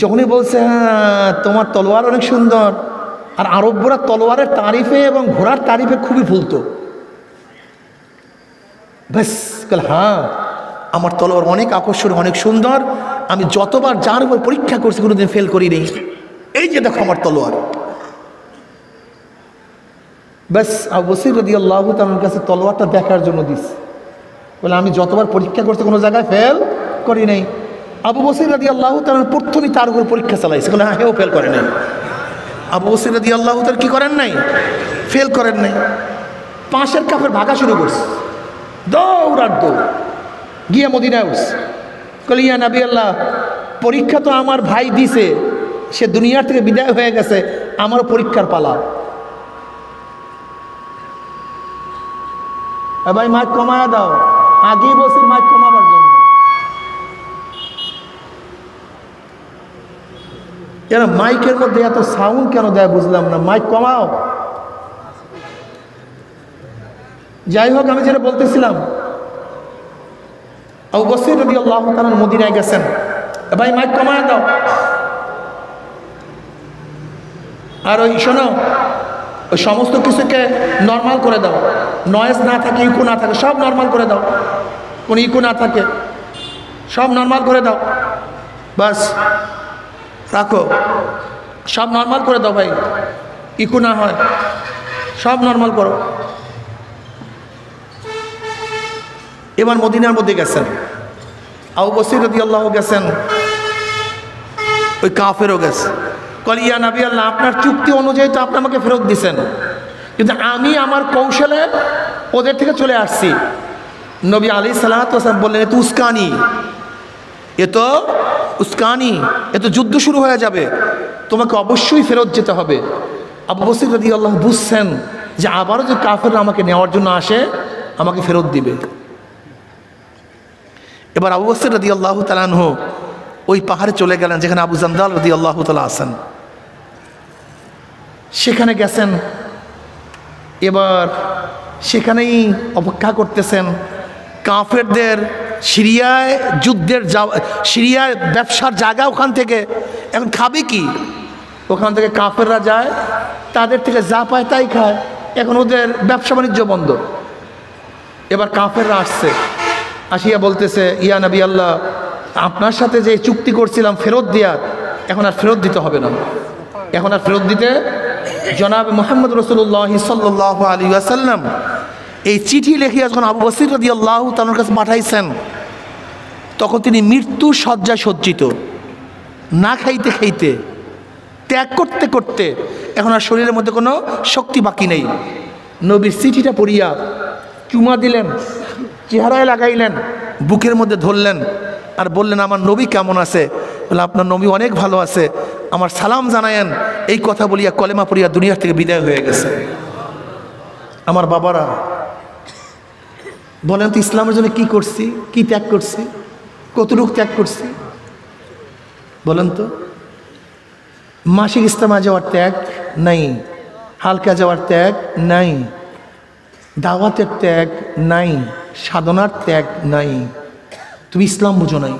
যখনই বলছে হ্যাঁ তোমার তলোয়ার অনেক সুন্দর, আর আরবরা তলোয়ারের তারিফে এবং ঘোড়ার তারিফে খুবই ফুলতো। ব্যাস হ্যাঁ আমার তলোয়ার অনেক আকর্ষণ, অনেক সুন্দর, আমি যতবার যার উপর পরীক্ষা করছি কোনোদিন ফেল করিনি, এই যে দেখো আমার তলোয়ার। ব্যাস আবু বসির রাদিয়াল্লাহু তাআলার কাছে তলোয়ারটা দেখার জন্য দিস, বলে আমি যতবার পরীক্ষা করছি কোনো জায়গায় ফেল করি নাই। আবু বসির রাদিয়াল্লাহু তাআলা প্রথমেই তার উপর পরীক্ষা চালাইছে, বলে হ্যাঁ হেও ফেল করে নাই। আবু বসির রাদিয়াল্লাহু তাআলা কি করেন নাই? ফেল করেন নাই। পাশের কাফের ভাগা শুরু করছে, দৌড়ার দৌড় গিয়ে মদিনায় উঠছে। কলে ইয়া নবী আল্লাহ, পরীক্ষা তো আমার ভাই দিছে, সে দুনিয়ার থেকে বিদায় হয়ে গেছে, আমারও পরীক্ষার পালা। ভাই মাইক কমায়া দাও, আগেই বলছি মাইক কমাবার জন্য। এরা মাইকের মধ্যে এত সাউন্ড কেন দেয় বুঝলাম না, মাইক কমাও। যাই হোক, আমি যেটা বলতেছিলাম, আবু বসির রাদিয়াল্লাহু তাআলা মদিনায় গেছেন। ভাই মাইক কমায়া দাও। আর ওই শোনো, ওই সমস্ত কিছুকে নর্মাল করে দাও, নয়েজ না থাকে, ইকো না থাকে, সব নর্মাল করে দাও, কোনো ইকো না থাকে, সব নর্মাল করে দাও। বাস রাখো, সব নর্মাল করে দাও ভাই, ইকো না হয়, সব নর্মাল করো। এবার মদিনার মধ্যে গেছেন, আবু বসির রাদিয়াল্লাহু গেছেন, ওই কাফেরও গেছে। কলি ইয়া নবী আল্লাহ, আপনার চুক্তি অনুযায়ী তো আপনি আমাকে ফেরত দিছেন, কিন্তু আমি আমার কৌশলে ওদের থেকে চলে আসছি। নবী আলাইহিস সালাতু ওয়াস সালাম বললেন, এ তো উস্কানি, এ তো উস্কানি, এ তো যুদ্ধ শুরু হয়ে যাবে, তোমাকে অবশ্যই ফেরত যেতে হবে। আবু বসির রাদিয়াল্লাহু বুঝছেন যে আবারও যে কাফেররা আমাকে নেওয়ার জন্য আসে, আমাকে ফেরত দিবে। এবার আবু বসির রাদিয়াল্লাহু তাআলা আনহু ওই পাহাড়ে চলে গেলেন যেখানে আবু জান্দাল রাদিয়াল্লাহু তাআলা আছেন, সেখানে গেছেন। এবার সেখানেই অপেক্ষা করতেছেন। কাফেরদের সিরিয়ায় যুদ্ধের সিরিয়ায় ব্যবসার জায়গা, ওখান থেকে এখন খাবে কি? ওখান থেকে কাফেররা যায়, তাদের থেকে যা পায় তাই খায়, এখন ওদের ব্যবসা বাণিজ্য বন্ধ। এবার কাফেররা আসছে, আসিয়া বলতেছে, ইয়া নবী আল্লাহ, আপনার সাথে যে চুক্তি করছিলাম ফেরত দেওয়ার, এখন আর ফেরত দিতে হবে না, এখন আর ফেরত দিতে। জনাব মুহাম্মদ রাসূলুল্লাহ সাল্লাল্লাহু আলাইহি ওয়াসাল্লাম এই চিঠি লিখিয়া যখন আবু বসির রাদিয়াল্লাহু তাআলার কাছে পাঠাইছেন, তখন তিনি মৃত্যু শয্যায় সজ্জিত, না খাইতে খাইতে, ত্যাগ করতে করতে এখন আর শরীরের মধ্যে কোনো শক্তি বাকি নেই। নবীর চিঠিটা পড়িয়া চুমা দিলেন, চেহারায় লাগাইলেন, বুকের মধ্যে ধরলেন, আর বললেন, আমার নবী কেমন আছে? বলে, আপনার নবী অনেক ভালো আছে, আমার সালাম জানায়েন। এই কথা বলিয়া কলেমা পড়িয়া দুনিয়ার থেকে বিদায় হয়ে গেছে। আমার বাবারা বলেন তো, ইসলামের জন্য কি করছি, কি ত্যাগ করছি, কতটুকু ত্যাগ করছি বলেন তো? মাসিক ইস্তেমা যাওয়ার ত্যাগ নাই, হালকা যাওয়ার ত্যাগ নাই, দাওয়াতের ত্যাগ নাই, সাধনার ত্যাগ নাই। তুমি ইসলাম বুঝো নাই,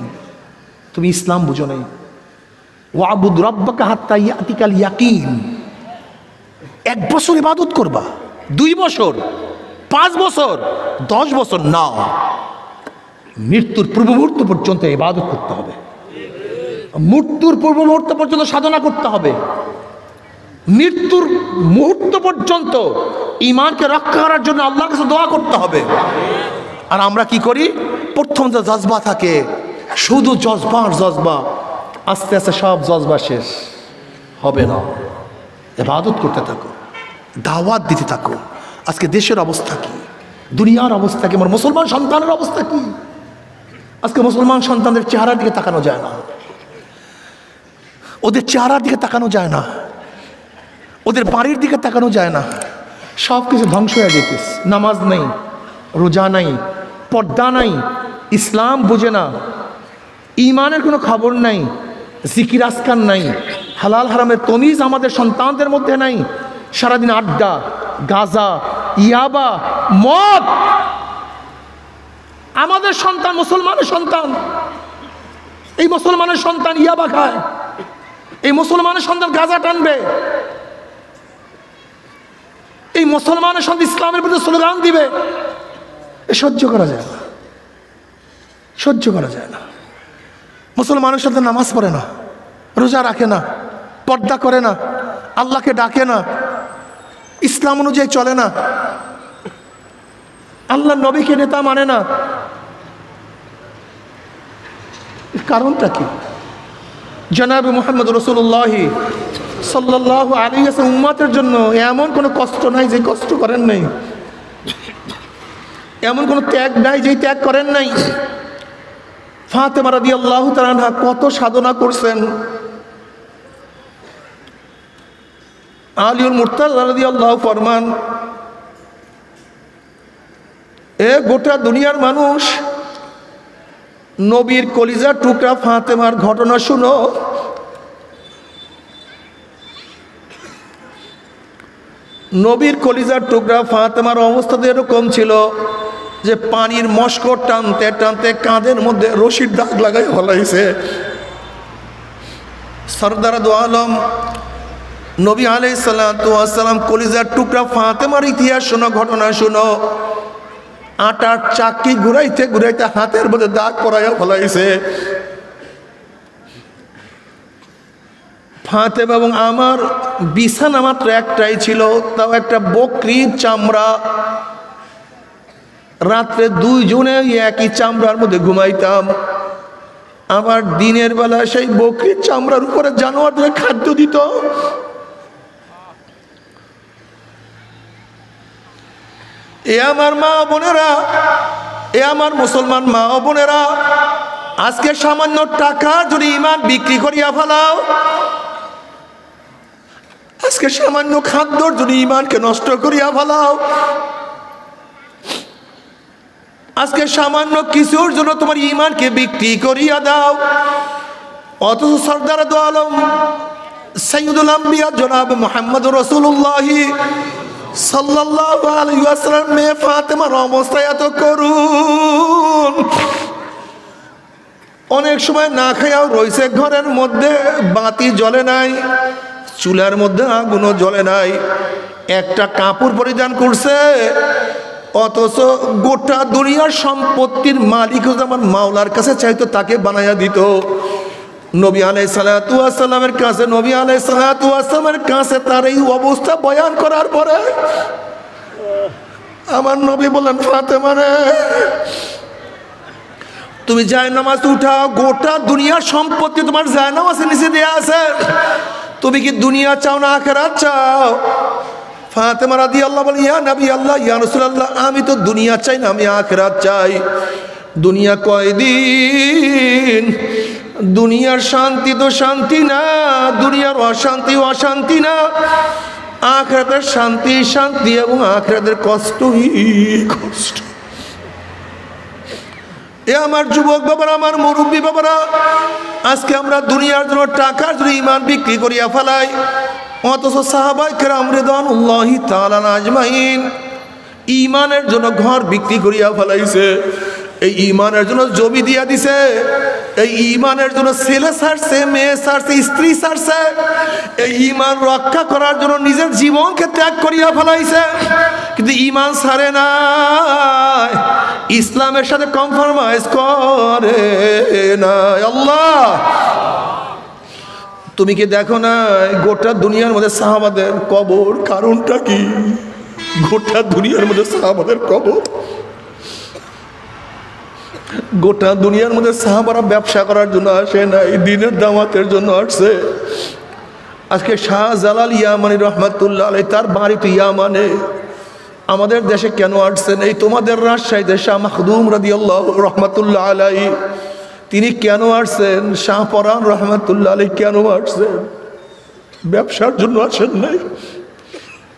তুমি ইসলাম বুঝো নাই। ওয়াবুদ রাব্বাকা হাত্তা ইয়াতিকাল ইয়াকিন। 1 বছর ইবাদত করবা, 2 বছর, 5 বছর, 10 বছর না, মৃত্যুর পূর্ব মুহূর্ত পর্যন্ত ইবাদত করতে হবে, মৃত্যুর পূর্ব মুহূর্ত পর্যন্ত সাধনা করতে হবে, মৃত্যুর মুহূর্ত পর্যন্ত ঈমানকে রক্ষা করার জন্য আল্লাহর কাছে দোয়া করতে হবে। আর আমরা কি করি? প্রথম যে জজবা থাকে, শুধু জজবা, আস্তে আস্তে সব জজবা শেষ হবে না। ইবাদত করতে থাকো, দাওয়াত দিতে থাকো। আজকে দেশের অবস্থা কি, দুনিয়ার অবস্থা কি, আমার মুসলমান সন্তানের অবস্থা কি? আজকে মুসলমান সন্তানদের চেহারার দিকে তাকানো যায় না, ওদের চেহারার দিকে তাকানো যায় না, ওদের বাড়ির দিকে তাকানো যায় না, সব কিছু ধ্বংস হয়ে যেতেছে। নামাজ নেই, রোজা নাই, পর্দা নাই, ইসলাম বুঝে না, ঈমানের কোনো খবর নাই, জিকির আজকার নাই, হালাল হারামের তমিজ আমাদের সন্তানদের মধ্যে নাই। সারাদিন আড্ডা, গাঁজা, ইয়াবা, মদ। আমাদের সন্তান, মুসলমানের সন্তান এই মুসলমানের সন্তান ইয়াবা খায়, এই মুসলমানের সন্তান গাঁজা টানবে, এই মুসলমানের সন্তান ইসলামের প্রতি স্লোগান দিবে, এ সহ্য করা যায় না, সহ্য করা যায় না। মুসলমানের সাথে নামাজ পড়ে না, রোজা রাখে না, পর্দা করে না, আল্লাহকে ডাকে না, ইসলাম অনুযায়ী চলে না, আল্লাহ নবীকে নেতা মানে না। কারণটা কি? জনাব মুহাম্মদ রাসূলুল্লাহ সাল্লাল্লাহু আলাইহি ওয়াসাল্লাম উম্মতের জন্য এমন কোনো কষ্ট নাই যে কষ্ট করেন নাই, এমন কোনো ত্যাগ নাই যে ত্যাগ করেন নাই। ফাতেমা রাদিয়াল্লাহু তাআলা আনহা কত সাধনা করছেন, আলিউল মুরতাযা রাদিয়াল্লাহু ফরমান, এ গোটা দুনিয়ার মানুষ নবীর কলিজার টুকরা ফাতেমার ঘটনা শুনো। নবীর কলিজার টুকরা ফাতেমার অবস্থা তো এরকম ছিল যে পানির মস্কর টানতে টানতে কাঁধের মধ্যে রশির দাগ লাগাই ফলাইছে। সরদার দু আলম নবী আলাইহিস সালাতু ওয়াস সালাম কলিজার টুকরা ফাতেমার ইতিহাস শোনো, ঘটনা শোনো। আটার চাকি ঘুরাইতে ঘুরাইতে হাতের মধ্যে দাগ পরাইয়া ফলাইছে। ফাতেমা এবং আমার বিছানা মাত্র একটাই ছিল, তাও একটা বকরির চামড়া। রাত্রে দুইজনে একই চামড়ার মধ্যে ঘুমাইতাম। আবার দিনের বেলা সেই বকরির চামড়ার উপরে জানোয়ারদের খাদ্য দিত। এ আমার মা বোনেরা, এ আমার মুসলমান মা ও বোনেরা, আজকে সামান্য টাকা যদি ইমান বিক্রি করিয়া ফেলাও, আজকে সামান্য খাদ্যর যদি ইমানকে নষ্ট করিয়া ফেলাও, আজকে সামান্য কিছুর জন্য তোমার ইমানকে বিক্রি করিয়া দাও, অথচ সরদার দু আলম সাইয়্যিদুল আম্বিয়া জনাব মুহাম্মদুর রাসূলুল্লাহ সাল্লাল্লাহু আলাইহি ওয়াসাল্লাম মেয়ে ফাতেমার অবস্থা এত করুণ। অনেক সময় না খাইয়াও রয়েছে ঘরের মধ্যে, বাতি জ্বলে নাই, চুলার মধ্যে আগুনও জ্বলে নাই, একটা কাপড় পরিধান করছে, অথচ গোটা দুনিয়ার সম্পত্তির মালিক আমার মাওলার কাছে চাইতো তাকে বানাইয়া দিত। নবী আলাইহিস সালাতু ওয়াস সালামের কাছে, নবী আলাইহিস সালাতু ওয়াস সালামের কাছে তার এই অবস্থা বয়ান করার পরে আমার নবী বলেন, ফাতেমা রে, তুমি জায়নামাজ উঠাও, গোটা দুনিয়ার সম্পত্তি তোমার জায়নামাজের নিচে দেয়া আছে, তুমি কি দুনিয়া চাও না আখিরাত চাও? ফাতেমা রাদিয়াল্লাহু বলেন, ইয়া নবী আল্লাহ, ইয়া রাসূলুল্লাহ, আমি তো দুনিয়া চাই না, আমি আখিরাত চাই। দুনিয়া কয়দিন? দুনিয়ার শান্তি তো শান্তি না, দুনিয়ার অশান্তি অশান্তি না, আখিরাতের শান্তি শান্তি এবং আখিরাতের কষ্টই কষ্ট। এ আমার যুবক বাবারা, আমার মুরব্বী বাবারা, আজকে আমরা দুনিয়ার জন্য টাকার জন্য ইমান বিক্রি করিয়া ফেলাই, অথচ সাহাবায়ে কেরাম রিদওয়ানুল্লাহি তাআলা আজমাইন ইমানের জন্য ঘর বিক্রি করিয়া ফেলাইছে, এই ইমানের জন্য জমি দিয়া দিছে, এই ইমানের জন্য ছেলে ছাড়ছে, মেয়ে ছাড়ছে, স্ত্রী ছাড়ছে, এই ইমান রক্ষা করার জন্য নিজের জীবনকে ত্যাগ করিয়া ফেলাইছে, কিন্তু ইমান ছাড়ে না, ইসলামের সাথে কম্প্রোমাইজ করে না। আল্লাহ, তুমি কি দেখো না গোটা দুনিয়ার মধ্যে সাহাবাদের কবর? কারণটা কি? গোটা দুনিয়ার মধ্যে সাহাবাদের কবর, গোটা দুনিয়ার মধ্যে সাহাবারা ব্যবসা করার জন্য আসে না, এই দিনের দাওয়াতের জন্য আসছে। আজকে শাহজালাল ইয়ামানি রহমাতুল্লাহ আলাইহি তার বাড়ি তো ইয়ামানে, আমাদের দেশে কেন আসছেন? এই তোমাদের রাজশাহীতে শাহ মাখদুম রাদিয়াল্লাহু রহমাতুল্লাহ আলাইহি তিনি কেন আসছেন? শাহপরান রহমাতুল্লাহ আলাইহি কেন আসছেন? ব্যবসার জন্য আসেন নাই,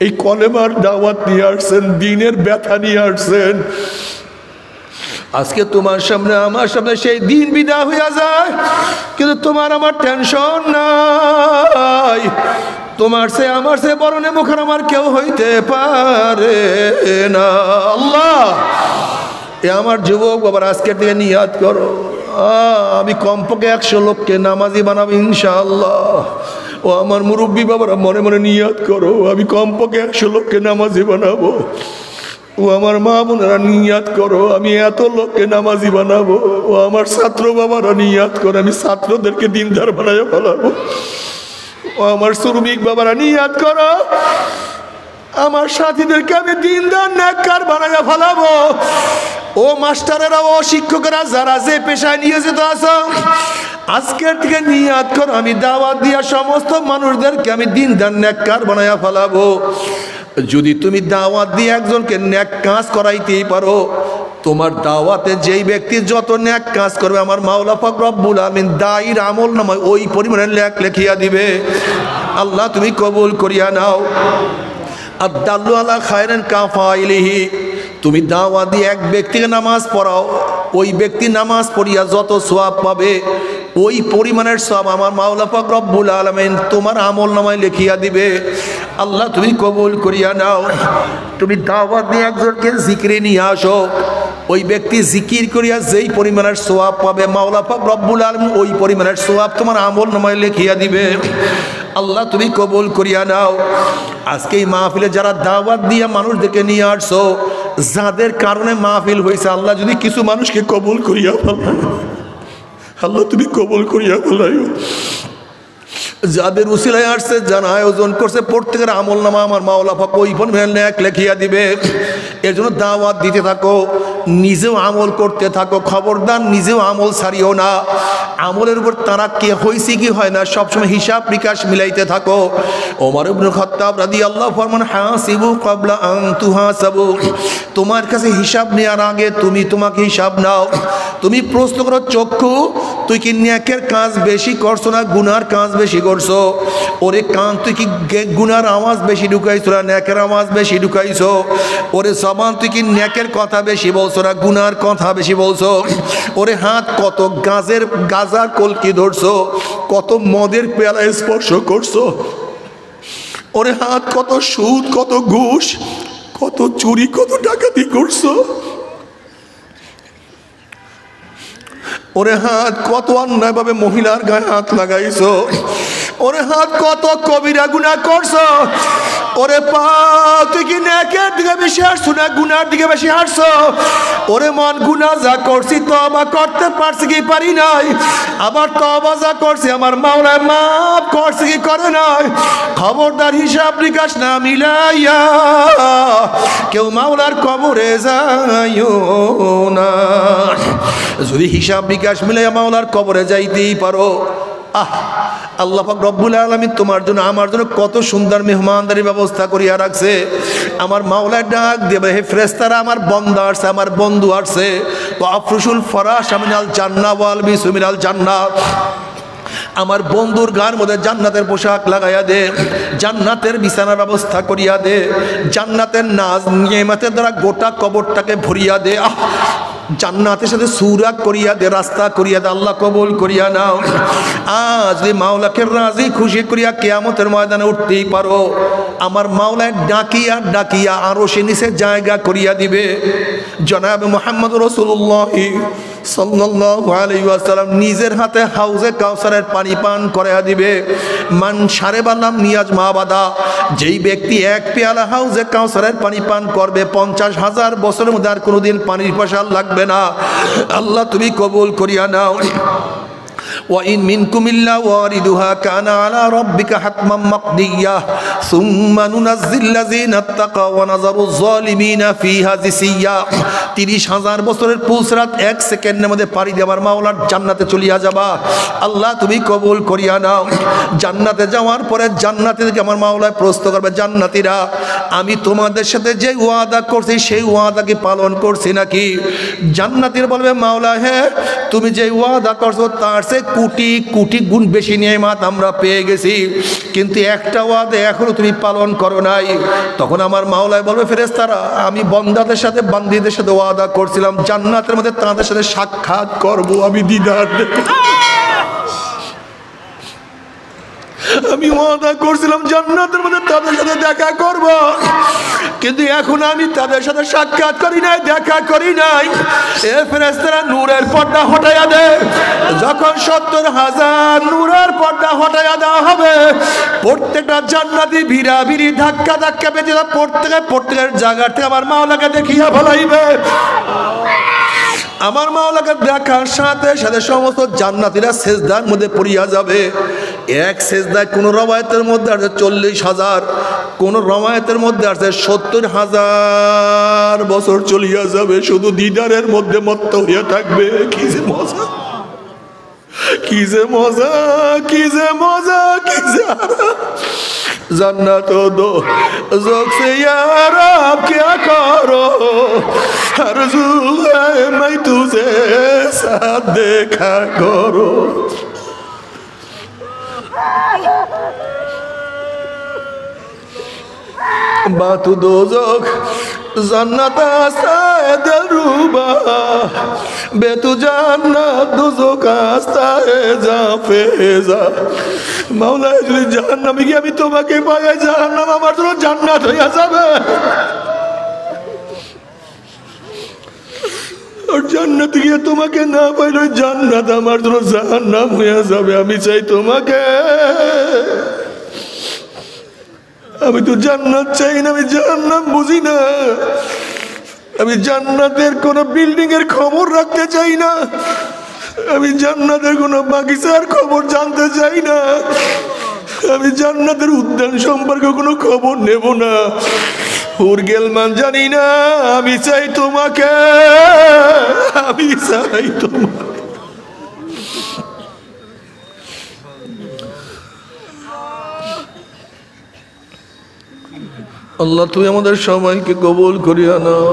এই কলেমার দাওয়াত নিয়ে আসছেন, দিনের ব্যথা নিয়ে আসছেন। আজকে তোমার সামনে আমার সামনে সেই দিন বিদায় হইয়া যায়, কিন্তু তোমার আমার টেনশন নাই, তোমার সে আমার সে বড় নেমুখান আমার কেউ হইতে পারে না। আল্লাহ, এ আমার যুবক বাবার আজকের দিকে নিয়াত করো, আমি কমপক্ষে 100 লোককে নামাজি বানাবো ইনশাআল্লাহ। ও আমার মুরব্বী বাবারা মনে মনে নিয়াত করো, আমি কমপক্ষে 100 লোককে নামাজি বানাবো। ও আমার মা বোনেরা নিয়াত করো, আমি এত লোককে নামাজি বানাবো। ও আমার ছাত্র বাবারা নিয়াত করো, আমি ছাত্রদেরকে দিনদার বানায় ফেলাবো। ও আমার শ্রমিক বাবারা নিয়াত করো, আমার সাথীদেরকে আমি দিনদার নেককার বানায় ফেলাবো। ও মাস্টারেরা, ও শিক্ষকেরা, যারা যে পেশায় নিয়োজিত আছো, আজকের থেকে নিয়াত করো, আমি দাওয়াত দিয়া সমস্ত মানুষদেরকে আমি দিনদার নেককার বানায় ফেলাবো। যদি তুমি দাওয়াত দিয়ে একজনকে নেক কাজ করাইতেই পারো, তোমার দাওয়াতে যেই ব্যক্তি যত নেক কাজ করবে, আমার মাওলা পাক রব্বুল আমিন দায়ীর আমল নামায় ওই পরিমাণে নেক লেখিয়া দিবে। আল্লাহ তুমি কবুল করিয়া নাও। আদাল্লু আলা খায়রান কাফাইলিহি, তুমি দাওয়াত দিয়ে এক ব্যক্তিকে নামাজ পড়াও, ওই ব্যক্তি নামাজ পড়িয়া যত সওয়াব পাবে, ওই পরিমাণের সওয়াব আমার মাওলা পাক রব্বুল আলামিন তোমার আমল নামায় লিখিয়া দিবে। আল্লাহ তুমি কবুল করিয়া নাও। তুমি দাওয়াত দিয়ে একজনকে জিকিরে নিয়ে আসো, ওই ব্যক্তি জিকির করিয়া যেই পরিমাণের সওয়াব পাবে, মাওলা পাক রব্বুল আলামিন ওই পরিমাণের সওয়াব তোমার আমল নামায় লিখিয়া দিবে। আল্লাহ তুমি কবুল করিয়া নাও। আজকে এই মাহফিলে যারা দাওয়াত দিয়ে মানুষদেরকে নিয়ে আসছো, যাদের কারণে মাহফিল হয়েছে, আল্লাহ যদি কিছু মানুষকে কবুল করিয়া ফেলায়, আল্লাহ তুমি কবুল করিয়া ফেলাই। যাদের উসিলায় আসছে, যারা আয়োজন করছে, প্রত্যেকের আমল নামা আমার মাওলা পাক ওই পরিমাণে নেক লেখিয়া দিবে। এর জন্য দাওয়াত দিতে থাকো, নিজেও আমল করতে থাকো, খবরদার নিজেও আমল ছাড়িও না। আমলের উপর তারা কে হয়েছে কি হয় না, সবসময় হিসাব নিকাশ মিলাইতে থাকো। ওমর ইবনে খাত্তাব রাদিয়াল্লাহু ফরমান, হাসিবু ক্বাবলা আন তুহাসাবু, তোমার কাছে হিসাব নেওয়ার আগে তুমি তোমাকে হিসাব নাও। তুমি প্রশ্ন করো, চক্ষু তুই কি নেকের কাজ বেশি করছো না গুনার কাজ বেশি করছো? ওরে কান তুই কি গুনার আওয়াজ বেশি ঢুকাইছো না নেকের আওয়াজ বেশি ঢুকাইছো? ওরে জবান তুই কি নেকের কথা বেশি বলছো না গুনার কথা বেশি বলছো? ওরে হাত কত গাজার কলকি ধরছো, কত মদের পেয়ালা স্পর্শ করছো? ওরে হাত কত সুদ, কত ঘুষ, কত চুরি, কত ডাকাতি করছো? ওরে হাত কত অন্যায়ভাবে মহিলার গায়ে হাত লাগাইছো? ওরে হাত কত কবিরা গুনাহ করছো? ওরে পা তুই কি নেকের দিকে বেশি হাঁটছো না গুনার দিকে বেশি হাঁটছো? ওরে মন, গুনাহ যা করছি তওবা করতে পারছি কি পারি নাই, আবার তওবা যা করছি আমার মাওলা মাফ করছে কি করে নাই। খবরদার হিসাব নিকাশ না মিলাইয়া কেউ মাওলার কবরে যাইও না। যদি হিসাব নিকাশ মিলাইয়া মাওলার কবরে যাইতেই পারো, আল্লাহ পাক রব্বুল আলামিন তোমার জন্য আমার জন্য কত সুন্দর মেহমানদারির ব্যবস্থা করিয়া রাখছে। আমার মাওলা ডাক দেবে, হে ফেরেশতারা, আমার বন্দা আসছে, আমার বন্ধু আসছে, তো আফরুশুল ফরাশ মিনাল জান্নাহ ওয়াল বিসু মিনাল জান্নাহ, আমার বন্ধুর গায়ের মধ্যে জান্নাতের পোশাক লাগাইয়া দে, জান্নাতের বিছানার ব্যবস্থা করিয়া দে, জান্নাতের নাজ নিয়ামতের দ্বারা গোটা কবরটাকে ভরিয়া দে, জান্নাতের সাথে সুরাগ করিয়া দে, রাস্তা করিয়া দে। আল্লাহ কবুল করিয়া নাও। আজ যদি মাওলাকে রাজি খুশি করিয়া কিয়ামতের ময়দানে উঠতেই পারো, আমার মাওলায় ডাকিয়া ডাকিয়া আরো সে নিচে জায়গা করিয়া দিবে। জনাব মুহাম্মদ রাসূলুল্লাহ সাল্লাল্লাহু আলাইহি ওয়াসাল্লাম নিজের হাতে হাউজে কাউসারের পানি পান করাইয়া দিবে। মান শারিবা লাম ইয়াজমা আবাদা, যেই ব্যক্তি এক পেয়ালা হাউজে কাউসারের পানি পান করবে 50,000 বছরের মধ্যে আর কোনোদিন পানির পিপাসা লাগবে না। আল্লাহ তুমি কবুল করিয়া নাও। وإن منكم إلا واردها كان على ربك حتما مقضيا ثم ننزل الذين اتقوا ونذر الظالمين فيها جثيا। 30,000 বছরের পুলসরাত এক সেকেন্ডের মধ্যে পাড়ি দেওয়ার মাওলার জান্নাতে চলিয়া যাবা। আল্লাহ তুমি কবুল করিয়া নাও। জান্নাতে যাওয়ার পরে জান্নাতে থেকে আমার মাওলায় প্রশ্ন করবে, জান্নাতীরা, আমি তোমাদের সাথে যে ওয়াদা করছি সেই ওয়াদাকে পালন করছি নাকি? জান্নাতীরা বলবে, মাওলা হ্যাঁ, তুমি যে ওয়াদা করছো তার সে কোটি কোটি গুণ বেশি নিয়ামত আমরা পেয়ে গেছি, কিন্তু একটা ওয়াদা এখনো তুমি পালন করো নাই। তখন আমার মাওলায় বলবে, ফেরেশতারা, আমি বন্দাদের সাথে বান্দীদের সাথে ওয়াদা করছিলাম জান্নাতের মধ্যে তাদের সাথে সাক্ষাৎ করব, আমি দিদার দেব। আমি ওয়াদা করছিলাম জান্নাতের মধ্যে তাদের সাথে দেখা করব, কিন্তু এখন আমি তাদের সাথে সাক্ষাৎ করি নাই, দেখা করি নাই। এ ফেরেশতারা নূরের পর্দা হটাইয়া দে। যখন 70,000 নূরের পর্দা হটাইয়া দেওয়া হবে, প্রত্যেকটা জান্নাতি ভিড়া ভিড়ি ধাক্কা ধাক্কা বেঁচে প্রত্যেকের জায়গা থেকে আমার মাওলাকে দেখিয়া ফেলাইবে। আমার মাওলাকে দেখার সাথে সাথে সমস্ত জান্নাতীরা সেজদার মধ্যে পড়িয়া যাবে। এক সেজদায় কোন রওয়ায়াতের মধ্যে আছে 40,000, কোন রওয়ায়াতের মধ্যে আছে 70,000 বছর চলিয়া যাবে, শুধু দিদারের মধ্যে মত্ত হইয়া থাকবে। কি যে মজা, কি যে মজা, কি যে মজা, কি যে जन्नत दो ज़ौक़ से यार आप क्या करो, आरज़ू है मैं तुझे साथ देखा करो। बात दोज़ख जन्नत आस्ताए दिलरुबा, बेतु जन्नत दोज़ख आस्ताए जाफेजा। মাওলা যদি জাহান্নামে গিয়ে আমি তোমাকে পাই, জাহান্নাম আমার জন্য জান্নাত হইয়া যাবে। আর জান্নাতে গিয়ে তোমাকে না পাইলে জান্নাত আমার জন্য জাহান্নাম হইয়া যাবে। আমি চাই তোমাকে, আমি তো জান্নাত চাই না, আমি জাহান্নাম বুঝি না। আমি জান্নাতের কোন বিল্ডিং এর খবর রাখতে চাই না, আমি জান্নাতের কোন বাগিচার খবর জানতে চাই না, আমি জান্নাতের উদ্যান সম্পর্কে কোনো খবর নেব না। হুরগেলমান জানি না, আমি চাই তোমাকে, আমি চাই তোমাকে। আল্লাহ তুমি আমাদের সবাইকে কবুল করিয়া নাও।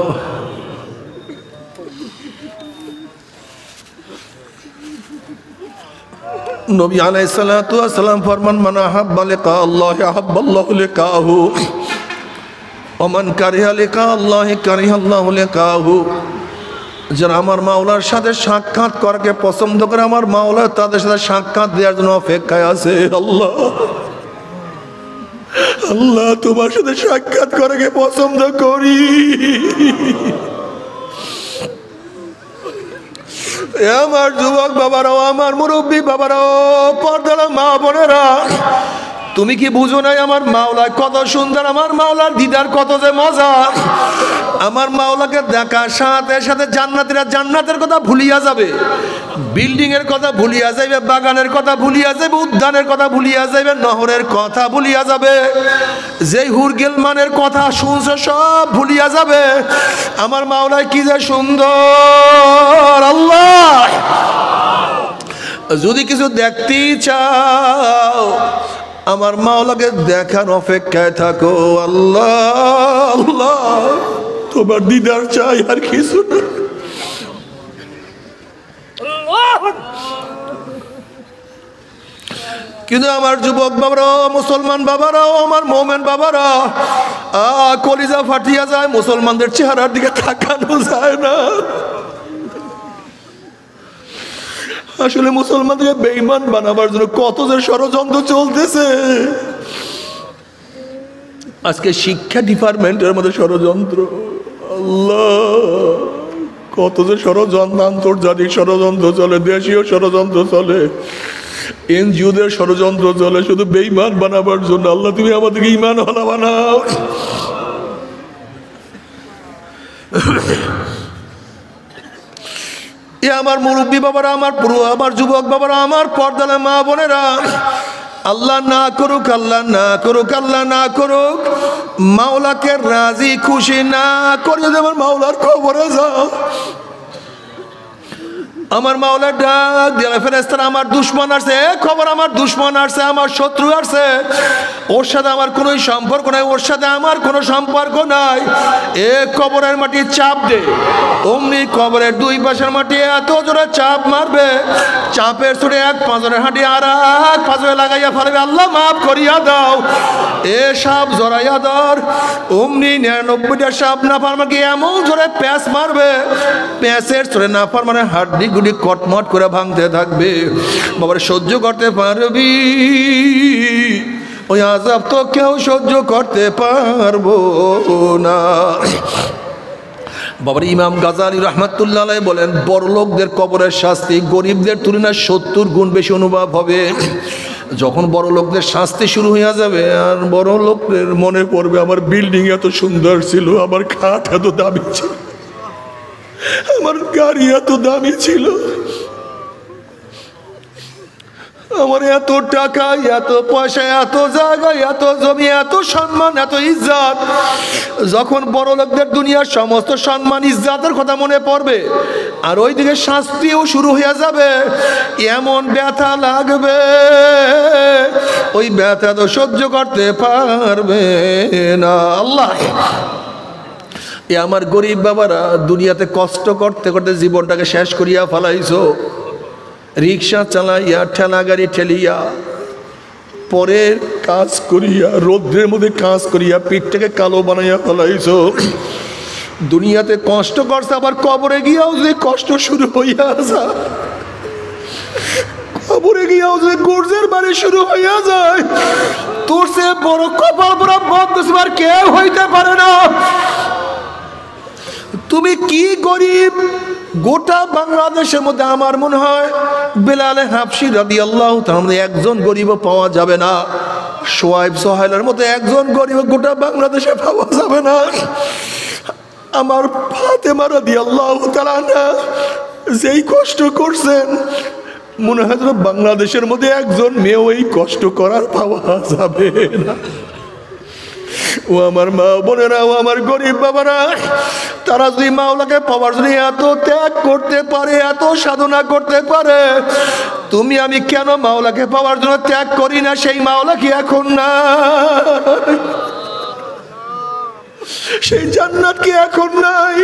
নবী আলাইহিস সালাতু ওয়াস সালাম ফরমান, মান আহাব্বা লিকা আল্লাহ আহাব্বাল্লাহু লিকাহু ওয়া মান কারিহা লিকা আল্লাহ কারিহাল্লাহু লিকাহু। যারা আমার মাওলার সাথে সাক্ষাৎ করাকে পছন্দ করে, আমার মাওলা তাদের সাথে সাক্ষাৎ দেওয়ার জন্য অপেক্ষায় আছে। আল্লাহ আল্লাহ তোমার সাথে সাক্ষাৎ করাকে পছন্দ করি। আমার যুবক বাবারাও, আমার মুরব্বী বাবারাও, পর্দার মা বোনেরা, তুমি কি বুঝো নাই আমার মাওলা কত সুন্দর, আমার মাওলার দিদার কত যে মজা। আমার মাওলাকে দেখার সাথে সাথে জান্নাতীরা জান্নাতের কথা ভুলিয়া যাবে, বিল্ডিং এর কথা ভুলিয়া যাবে, বাগানের কথা ভুলিয়া যাবে, উদ্যানের কথা ভুলিয়া যাবে, নহরের কথা ভুলিয়া যাবে, যেই হুরগেলমানের কথা শুনছে সব ভুলিয়া যাবে। আমার মাওলা কি যে সুন্দর। আল্লাহ যদি কিছু দেখতেই চাও, আমার মাওলাকে দেখার অপেক্ষায় থাকো। আল্লাহ আল্লাহ তোমার দিদার চাই, আর কিছু না। কিন্তু আমার যুবক বাবারাও, মুসলমান বাবারাও, আমার মোমেন বাবারা, কলিজা ফাটিয়া যায়, মুসলমানদের চেহারার দিকে তাকানো যায় না। আসলে মুসলমানদেরকে বেঈমান বানাবার জন্য কত যে ষড়যন্ত্র চলতেছে। আজকে শিক্ষা ডিপার্টমেন্টের মধ্যে ষড়যন্ত্র, আল্লাহ কত যে ষড়যন্ত্র, আন্তর্জাতিক ষড়যন্ত্র চলে, দেশীয় ষড়যন্ত্র চলে, এনজিওদের ষড়যন্ত্র চলে, শুধু বেঈমান বানাবার জন্য। আল্লাহ তুমি আমাদেরকে ঈমানওয়ালা বানাও। এ আমার মুরব্বী বাবারা, আমার আমার যুবক বাবারা, আমার পর্দার মা বোনেরা, আল্লাহ না করুক, আল্লাহ না করুক, আল্লাহ না করুক, মাওলাকে রাজি খুশি না করে যদি আমার মাওলার খবরে যাও, আমার মাওলা ডাক দিয়ে ফেরেশতারা, আমার দুশমন আসছে, খবর আমার দুশমন আসছে, আমার শত্রু আসছে, ওর সাথে আমার কোনো সম্পর্ক নাই, ওর সাথে আমার কোনো সম্পর্ক নাই, এ কবরের মাটি চাপ দে। অমনি কবরের দুই পাশের মাটি এত জোরে চাপ মারবে, চাপের ছুটে এক পাঁজরের হাঁটি আর এক পাঁজরে লাগাইয়া ফেলবে, আল্লাহ মাফ করিয়া দাও, এ সাপ জড়াইয়া ধর। অমনি 99টা সাপ না ফারমাকে এমন জোরে প্যাঁচ মারবে, প্যাঁচের ছুটে না ফারমানের হাড্ডি গুলি কটমট করে ভাঙতে থাকবে। বাবার সহ্য করতে পারবি? ওই আযাব তো কেউ সহ্য করতে পারবো না। বাবার ইমাম গাজালি রহমাতুল্লাহ আলাইহি বলেন, বড় লোকদের কবরের শাস্তি গরিবদের তুলনায় 70 গুণ বেশি অনুভব হবে। যখন বড় লোকদের শাস্তি শুরু হয়ে যাবে, আর বড় লোকদের মনে পড়বে আমার বিল্ডিং এত সুন্দর ছিল, আমার খাট এত দামি ছিল, আমার গাড়ি এত দামি ছিল, আমার এত টাকা, এত পয়সা, এত জায়গা, এত জমি, এত সম্মান, এত ইজ্জত। যখন বড় লোকদের দুনিয়ার সমস্ত সম্মান ইজ্জতের কথা মনে পড়বে, আর ওইদিকে শাস্তিও শুরু হয়ে যাবে, এমন ব্যথা লাগবে, ওই ব্যথা তো সহ্য করতে পারবে না। আল্লাহ, এ আমার গরিব বাবারা, দুনিয়াতে কষ্ট করতে করতে জীবনটাকে শেষ করিয়া ফেলাইছো। রিক্সা চালাইয়া, ঠেলা গাড়ি ঠেলিয়া, পরের কাজ করিয়া, রৌদ্রের মধ্যে কাজ করিয়া পিঠটাকে কালো বানাইয়া ফেলাইছো। দুনিয়াতে কষ্ট করছে, আবার কবরে গিয়াও যে কষ্ট শুরু হইয়া যায়, কবরে গিয়াও যে গুর্জের বাড়ি শুরু হইয়া যায়, তোর সে বড় কপাল পরা বদনসিব কেউ হইতে পারে না। তুমি কি গরিব, গোটা বাংলাদেশের মধ্যে আমার মনে হয় বেলাল হাবশি রাদিয়াল্লাহু তাআলা একজন গরিবও পাওয়া যাবে না। সোহাইব সোহাইলের মতো একজন গরিব গোটা বাংলাদেশে পাওয়া যাবে না। আমার ফাতেমা রাদিয়াল্লাহু তাআলা যেই কষ্ট করছেন, মনে হয় বাংলাদেশের মধ্যে একজন মেয়েও এই কষ্ট করার পাওয়া যাবে না। ও আমার মা বোনেরা, ও আমার গরিব বাবারা, তারা যদি মাওলাকে পাওয়ার জন্য এত ত্যাগ করতে পারে, এত সাধনা করতে পারে, তুমি আমি কেন মাওলাকে পাওয়ার জন্য ত্যাগ করি না? সেই মাওলা কি এখন না? সেই জান্নাত কি এখন নাই?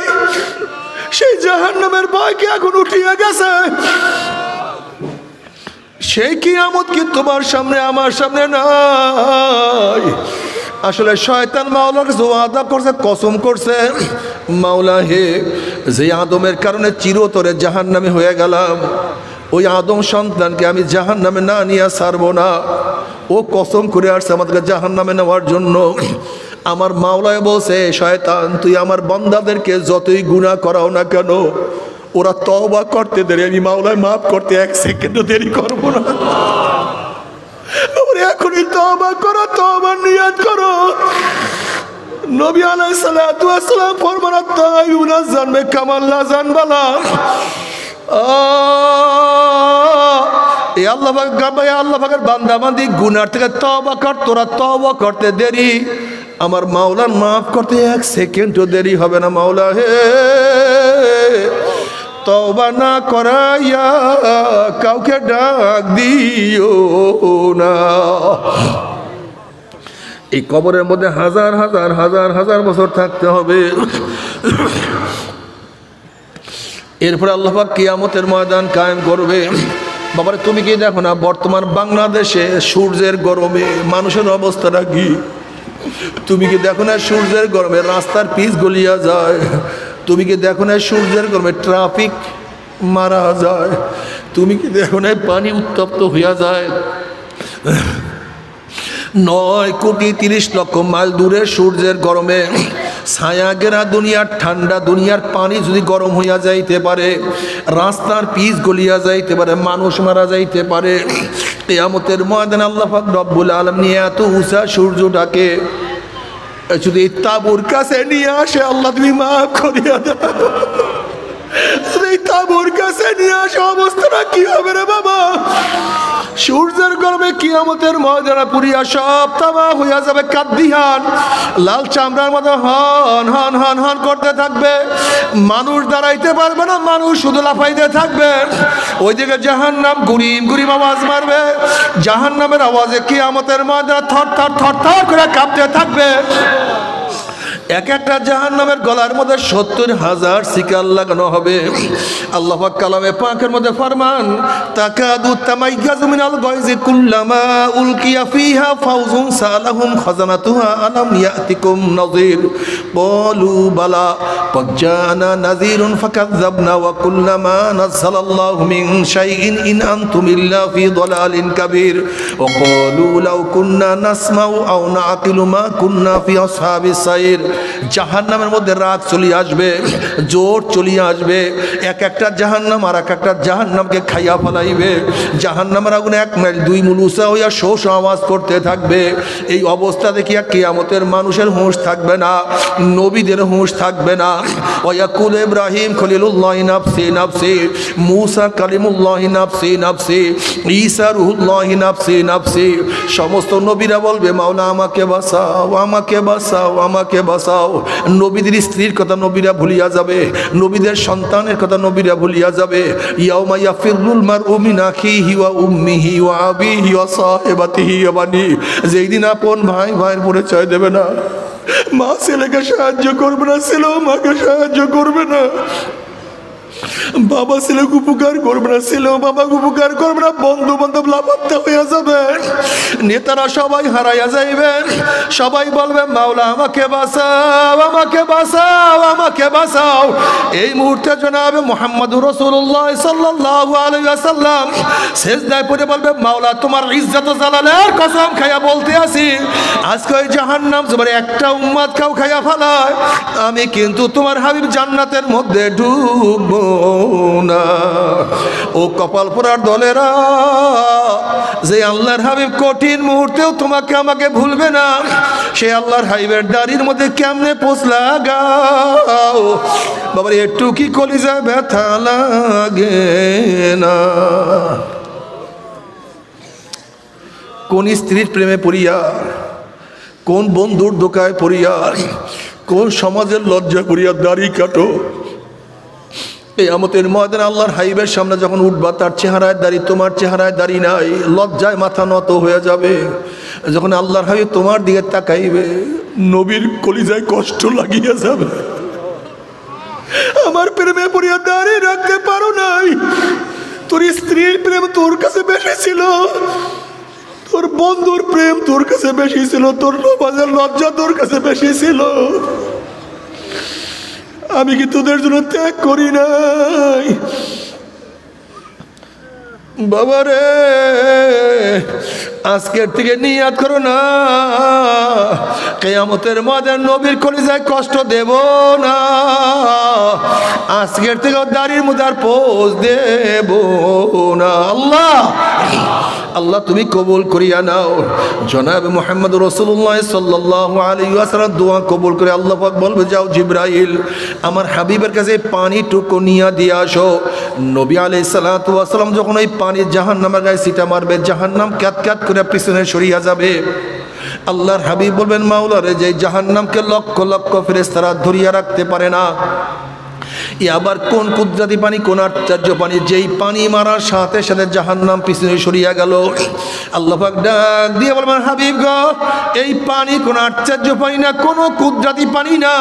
সেই জাহান্নামের ভয় কি এখন উঠিয়া গেছে? সেই কিয়ামত কি তোমার সামনে আমার সামনে নাই? আসলে শয়তান মাওলার কাছে ওয়াদা করছে, কসম করছে, মাওলা হে, যে আদমের কারণে চিরতরে জাহান্নামে হয়ে গেলাম, ওই আদম সন্তানকে আমি জাহান্নামে না নিয়ে ছাড়বো না। ও কসম করে আসছে আমাদেরকে জাহান্নামে নেওয়ার জন্য। আমার মাওলায় বলছে, শয়তান তুই আমার বান্দাদেরকে যতই গুনাহ করাও না কেন, ওরা তওবা করতে দেরি, আমি মাওলায় মাফ করতে 1 সেকেন্ডও দেরি করবো না। এখনই তওবা করো, তওবার নিয়ত করো। নবী আলাইহিস সালাতু ওয়াস সালাম ফরমান, তাইয়ুনা জানবে কামাল লা জানবালা। এই আল্লাহ পাক গাবায়, আল্লাহ পাকের বান্দা বান্দি গুনাহ থেকে তওবা কর, তোরা তওবা করতে দেরি, আমার মাওলার মাফ করতে 1 সেকেন্ডও দেরি হবে না। মাওলা হে, তওবা না করাইয়া কাউকে ডাক দিও না। এই কবরের মধ্যে হাজার হাজার হাজার হাজার বছর থাকতে হবে। এরপরে আল্লাহ পাক কিয়ামতের ময়দান কায়েম করবে। বাবারে, তুমি কি দেখো না বর্তমান বাংলাদেশে সূর্যের গরমে মানুষের অবস্থাটা কি? তুমি কি দেখো না সূর্যের গরমে রাস্তার পিচ গলিয়া যায়? তুমি কি দেখো না সূর্যের গরমে ট্রাফিক মারা যায়? তুমি কি দেখো না পানি উত্তপ্ত হইয়া যায়? 9,30,00,000 মাইল দূরে সূর্যের গরমে ছায়া ঘেরা দুনিয়ার ঠান্ডা দুনিয়ার পানি যদি গরম হইয়া যাইতে পারে, রাস্তার পিচ গলিয়া যাইতে পারে, মানুষ মারা যাইতে পারে, কিয়ামতের ময়দানে আল্লাহ পাক রব্বুল আলামিন এত উঁচা সূর্যটাকে যদি তাবুর কাছে নিয়ে আসে, আল্লাহ তুমি মাফ করিয়া দাও। এই তাবুর কাছে নিয়ে আসে, অবস্থাটা কি হবে রে বাবা? সূর্যের গরমে কিয়ামতের ময়দানে পুরিয়া সব তামা হইয়া যাবে, কাদ্দিহান লাল চামড়ার মতো হন হন হন হন করতে থাকবে। মানুষ দাঁড়াইতে পারবে না, মানুষ শুধু লাফাইতে থাকবে। ওইদিকে জাহান্নাম গুরিম গুরিম আওয়াজ মারবে। জাহান্নামের আওয়াজে কিয়ামতের ময়দানে থর থর থর থর করে কাঁপতে থাকবে। এক একটা জাহান্নামের গলার মধ্যে 70,000 শিকল লাগানো হবে। আল্লাহ পাক কালামে পাকের মধ্যে ফরমান, তাকাদু তামাইয়াজু মিনাল গায়জি কুল্লামা উলকিয়া ফিহা ফাউজুন সালাহুম খাজানাতুহা আলাম ইয়াতিকুম নাযীর ক্বালু বালা ফাজানা নাযীরুন ফাকাযাবনা ওয়া কুল্লামা নাযালাল্লাহু মিন শাইইন ইন আনতুম ইল্লা ফি দালালিন কাবীর ওয়া ক্বালু লাউ কুন্না নাসমাউ আও নাআকিলু মা কুন্না ফি আসহাবিস সাইর। জাহান্নামের মধ্যে রাত চলে আসবে, জোর চলে আসবে, এক একটা জাহান্নাম আর এক একটা জাহান্নামকে খাইয়া ফেলাইবে। জাহান্নামের আগুন 1 মাইল 2 মিল উঁচা হইয়া শো শো আওয়াজ করতে থাকবে। এই অবস্থা দেখিয়া কিয়ামতের মানুষের হুঁশ থাকবে না, নবীদের হুঁশ থাকবে না। ওয়াকুল ইব্রাহিম খলিলুল্লাহ নাফসি নাফসি, মুসা কালিমুল্লাহ নাফসি নাফসি, ঈসা রুহুল্লাহ নাফসি নাফসি। সমস্ত নবীরা বলবে, মাওলা আমাকে বাঁচাও, আমাকে বাঁচাও, আমাকে বাঁচাও। নবীদের স্ত্রীর কথা নবীরা ভুলিয়া যাবে, নবীদের সন্তানের কথা নবীরা ভুলিয়া যাবে। ইয়াউমা ইয়াফিরুল মারউ মিন আখিহি ওয়া উম্মিহি ওয়া আবিহি ওয়া সাহিবাতিহি ওয়া বানি। যেই দিন আপন ভাই ভাইয়ের পরিচয় দেবে না, মা ছেলেকে সাহায্য করবে না, ছেলেও মাকে সাহায্য করবে না, বাবা ছেলেকে উপকার করবে না, ছেলেও বাবাকে উপকার করবে না, বন্ধু বান্ধব লাপাত্তা হইয়া যাবে, নেতারা সবাই হারাইয়া যাইবেন। সবাই বলবে, মাওলা আমাকে বাঁচাও, আমাকে বাঁচাও, আমাকে বাঁচাও। এই মুহূর্তে জনাবে মুহাম্মদুর রাসূলুল্লাহ সাল্লাল্লাহু আলাইহি ওয়াসাল্লাম সিজদায় পড়ে বলবে, মাওলা তোমার ইজ্জত ও জালালের কসম খাইয়া বলতে আছি, আজকে ওই জাহান্নাম তোমার একটা উম্মত কাউ খাইয়া ফেলায়, আমি কিন্তু তোমার হাবিব জান্নাতের মধ্যে ঢুকবো না। ও কপাল পোড়ার দলেরা, যে আল্লাহর হাবিব কঠিন মুহূর্তেও তোমাকে আমাকে ভুলবে না, সে আল্লাহর হাবিবের দাড়ির মধ্যে কেমনে পোষ লাগাও বাবার, একটু কি কলিজা ব্যথা লাগে না? কোন স্ত্রীর প্রেমে পড়িয়া, কোন বন্ধুর ধোকায় পড়িয়া, কোন সমাজের লজ্জা করিয়া দাড়ি কাটো। কিয়ামতের ময়দানে আল্লাহর হাবিবের সামনে যখন উঠবা, তার চেহারায় দাড়ি, তোমার চেহারায় দাড়ি নাই, লজ্জায় মাথা নত হয়ে যাবে। যখন আল্লাহর হাবিব তোমার দিকে তাকাইবে, নবীর কলিজায় কষ্ট লাগিয়ে যাবে। আমার প্রেমে পড়িয়া দাড়ি রাখতে পারো নাই, তোর স্ত্রীর প্রেম তোর কাছে বেশি ছিল, তোর বন্ধুর প্রেম তোর কাছে বেশি ছিল, তোর সমাজের লজ্জা তোর কাছে বেশি ছিল। আমি কি তোদের জন্য ত্যাগ করি নাই? বাবারে, আজকের থেকে নিয়াত করো না, কিয়ামতের ময়দানে নবীর কলিজায় কষ্ট দেব না। আজকের থেকে দাড়ির মধ্যে আর পোজ দেব না। আল্লাহ আল্লাহ তুমি কবুল করিয়া নাও। জনাবে মুহাম্মদ রাসূলুল্লাহ সাল্লাল্লাহু আলাইহি ওয়াসাল্লাম দোয়া কবুল করে আল্লাহ পাক বলবে, যাও জিবরাইল আমার হাবিবের কাছে পানিটুকু নিয়ে দিয়ে আসো। নবী আলাইহিস সালাতু ওয়াস সালাম যখন ওই পানি জাহান্নামের গায়ে ছিটা মারবে, জাহান্নাম ক্যাত ক্যাত করে পিছনে সরিয়া যাবে। আল্লাহর হাবিব বলবেন, মাওলা রে, যে জাহান্নামকে লক্ষ লক্ষ ফেরেশতারা ধরিয়া রাখতে পারে না, এ আবার কোন কুদরতি পানি, কোন আশ্চর্য পানি, যেই পানি মারার সাথে সাথে জাহান্নাম পিছনে সরিয়া গেল। আল্লাহ পাক ডাক দিয়ে বলবেন, হাবিব গো, এই পানি কোন আশ্চর্য পানি না, কোন কুদরতি পানি না,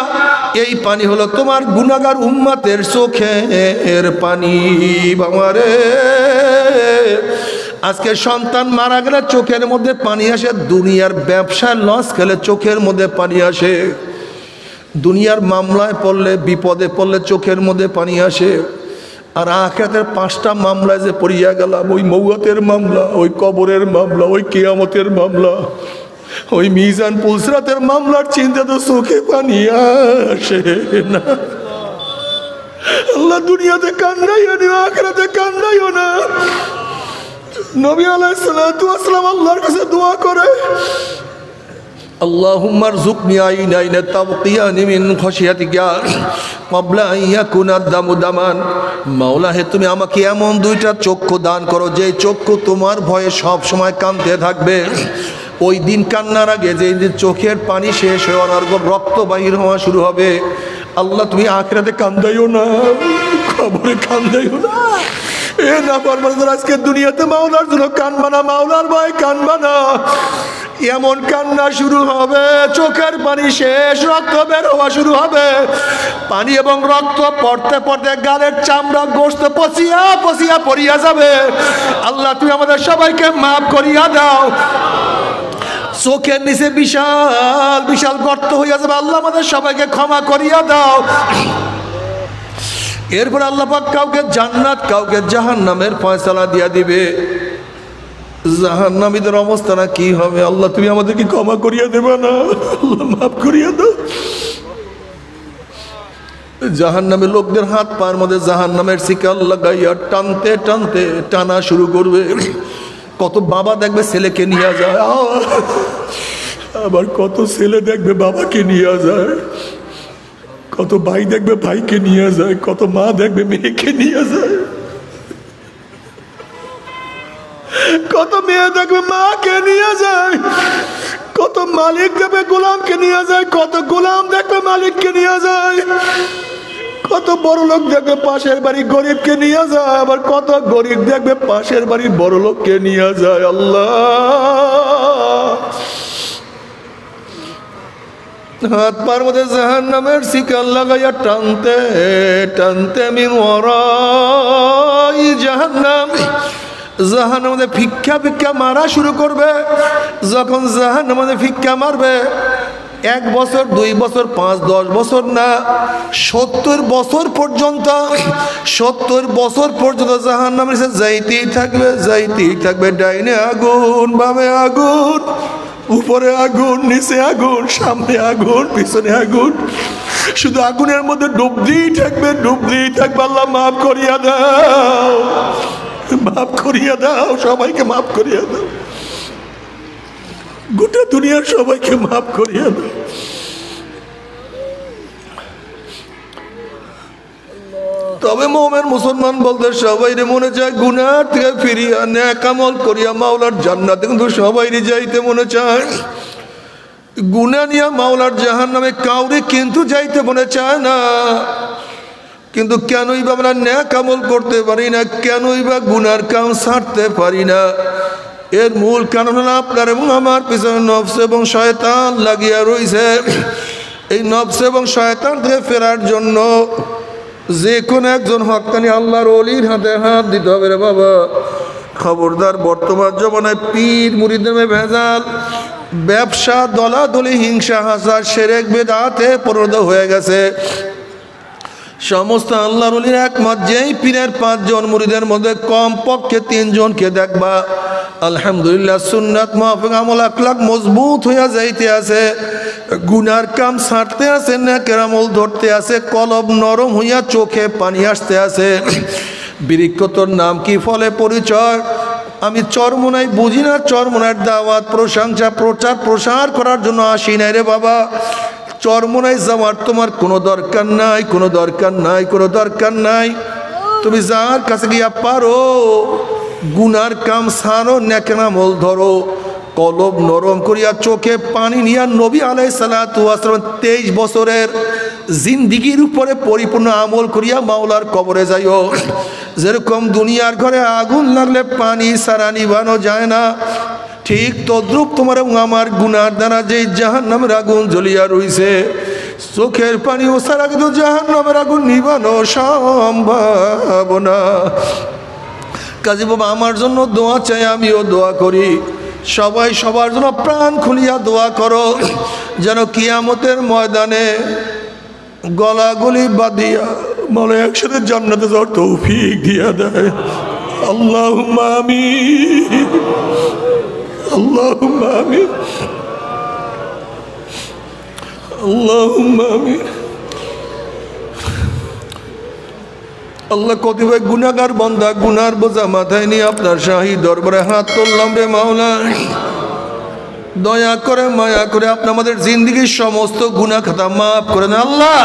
এই পানি হলো তোমার গুনাহগার উম্মতের চোখের পানি। বাবারে, আজকে সন্তান মারা গেলে চোখের মধ্যে পানি আসে, দুনিয়ার ব্যবসায় লস খেলে চোখের মধ্যে পানি আসে, দুনিয়ার মামলায় পড়লে, বিপদে পড়লে চোখের মধ্যে পানি আসে। আর আখিরাতের 5টা মামলায় যে পড়িয়া গেলাম, ওই মৌয়াতের মামলা, ওই কবরের মামলা, ওই কিয়ামতের মামলা, ওই মিজান পুলসরাতের মামলার চিন্তা তো চোখে পানি আসে না। আল্লাহ দুনিয়াতে কান্দাইও না, আখিরাতে কান্দাইও না। নবী আলাইহিস সালাতু ওয়াস সালাম আল্লাহর কাছে দোয়া করে, আল্লাহুম্মা রযুকনি আইনাইন তাবকিয়ানি মিন খাশিয়াতিকা ক্বাবলা আন ইয়াকুনা দামু দামান। মাওলা হে, তুমি আমাকে এমন 2টা চক্ষু দান করো, যে চক্ষু তোমার ভয়ে সব সময় কাঁদতে থাকবে। ওই দিন কান্নার আগে যে দিন চোখের পানি শেষ হয়ে অনর্গল রক্ত বাহির হওয়া শুরু হবে, আল্লাহ তুমি আখিরাতে কান্দাইও না, কবরে কান্দাইও না। এ না পারবার আজকে দুনিয়াতে মাওলার জন্য কানবা না, মাওলার ভয় কানবা না। এমন কান্না শুরু হবে, চোখের পানি শেষ, রক্ত বের হওয়া শুরু হবে। পানি এবং রক্ত পড়তে পড়তে গালের চামড়া গোশত পচিয়া পচিয়া পড়িয়া যাবে। আল্লাহ তুমি আমাদের সবাইকে মাফ করিয়া দাও। চোখের নিচে বিশাল বিশাল গর্ত হইয়া যাবে। আল্লাহ আমাদের সবাইকে ক্ষমা করিয়া দাও। এরপর আল্লাহ পাক কাউকে জান্নাত কাউকে জাহান্নামের ফয়সালা দিয়া দিবে। জাহান্নামীদের অবস্থাটা কি হবে? আল্লাহ তুমি আমাদেরকে ক্ষমা করিয়া দেবে না? আল্লাহ মাফ করিয়া দাও। জাহান্নামের লোকদের হাত পায়ের মধ্যে জাহান্নামের শিকল লাগাইয়া টানতে টানতে টানা শুরু করবে। কত বাবা দেখবে ছেলেকে নিয়ে যায়, আবার কত ছেলে দেখবে বাবাকে নিয়ে যায়, কত ভাই দেখবে ভাইকে নিয়ে যায়, কত মা দেখবে মেয়েকে নিয়ে যায়, কত মেয়ে দেখবে মাকে নিয়ে যায়, কত মালিক দেখবে গোলামকে নিয়ে যায়, কত গোলাম দেখবে মালিককে নিয়ে যায়, কত বড় লোক দেখবে পাশের বাড়ি গরিবকে নিয়ে যায়, আবার কত গরিব দেখবে পাশের বাড়ির বড় লোককে নিয়ে যায়। আল্লাহ হাত পার মধ্যে জাহান্নামের শিকল লাগাইয়া টানতে টানতে মিন ওয়ারাই জাহান্নাম, জাহান্নামের মধ্যে ভিক্ষা ভিক্ষা মারা শুরু করবে। যখন জাহান্নামের মধ্যে ভিক্ষা মারবে, 1 বছর 2 বছর 5 10 বছর না, 70 বছর পর্যন্ত, 70 বছর পর্যন্ত জাহান্নামের কাছে যাইতেই থাকবে, যাইতেই থাকবে। ডাইনে আগুন, বামে আগুন, উপরে আগুন, নিচে আগুন, সামনে আগুন, পিছনে আগুন, শুধু আগুনের মধ্যে ডুবতেই থাকবে, ডুবতেই থাকবে। আল্লাহ মাফ করিয়া দাও, মাফ করিয়া দাও, সবাইকে মাফ করিয়া দাও, গোটা দুনিয়ার সবাইকে মাফ করিয়া দাও। তবে মুমিন মুসলমান বলতে সবাই মনে চায় গুনাহ থেকে ফিরিয়া নেক আমল করিয়া মাওলার জান্নাতে, কিন্তু সবাই যাইতে মনে চায়। গুনাহ নিয়ে মাওলার জাহান্নামে কাউরে কিন্তু যাইতে মনে চায় না। কিন্তু কেনই বা আমরা নেক আমল করতে পারি না, কেনই বা গুনার কাম ছাড়তে পারি না? এর মূল কারণ হলো আপনার এবং আমার পিছনে নফস এবং শয়তান লাগিয়া রয়েছে। এই নফস এবং শয়তান থেকে ফেরার জন্য যে কোনো একজন হক্কানি আল্লাহর ওলির হাতে হাত দিতে হবে রে বাবা। খবরদার, বর্তমান জমানায় পীর মুরিদের ভেজাল, ব্যবসা, দলাদলি, হিংসা, হাসা, শিরক, বিদআতে পরিণত হয়ে গেছে। সমস্ত আল্লাহর ওলির একমত, যেই পীরের 5 জন মুরিদের মধ্যে কমপক্ষে 3 জনকে দেখবা আলহামদুলিল্লাহ সুন্নাত মাফিক আমল আখলাক মজবুত হইয়া যাইতে আছে, গুনার কাম ছাড়তে আছে, নেকের আমল ধরতে আছে, কলব নরম হইয়া চোখে পানি আসতে আছে। বৃক্ষ তোর নাম কি, ফলে পরিচয়? আমি চরমোনাই বুঝি না, চরমোনার দাওয়াত প্রশংসা প্রচার প্রসার করার জন্য আসি নাই রে বাবা। চরমোনাই যাওয়ার তোমার কোনো দরকার নাই, কোনো দরকার নাই, কোনো দরকার নাই। তুমি যার কাছে গিয়া পারো গুনার কাম ছাড়ো, নেকের আমল ধরো, কলব নরম করিয়া চোখে পানি নিয়া নবী আলাইহিস সালাতু ওয়াস সালাম 23 বছরের জিন্দিগির উপরে পরিপূর্ণ আমল করিয়া মাওলার কবরে যাইও। যেরকম দুনিয়ার ঘরে আগুন লাগলে পানি ছাড়া নিভানো যায় না, ঠিক তদ্রুপ তোমার এবং আমার গুনার দ্বারা যেই জাহান্নামের আগুন জ্বলিয়া রইছে, চোখের পানি ও ছাড়া কিন্তু জাহান্নামের আগুন নিভানো সম্ভব না। কাজী বাবা আমার জন্য দোয়া চাই, আমিও দোয়া করি। সবাই সবার জন্য প্রাণ খুলিয়া দোয়া করো, যেন কিয়ামতের ময়দানে গলাগলি বাঁধিয়া মানে একসাথে জান্নাতে যাওয়ার তৌফিক দিয়া দেয়। আল্লাহুম্মা আমিন, আল্লাহুম্মা আমিন, আল্লাহুম্মা আমিন। আল্লাহ কতিপয় গুনাহগার বান্দা গুনার বোঝা মাথায় নিয়ে আপনার শাহী দরবারে হাত তুললাম রে মাওলা। দয়া করে মায়া করে আপনি আমাদের জিন্দেগির সমস্ত গুনাহ খাতা মাফ করে দেন আল্লাহ।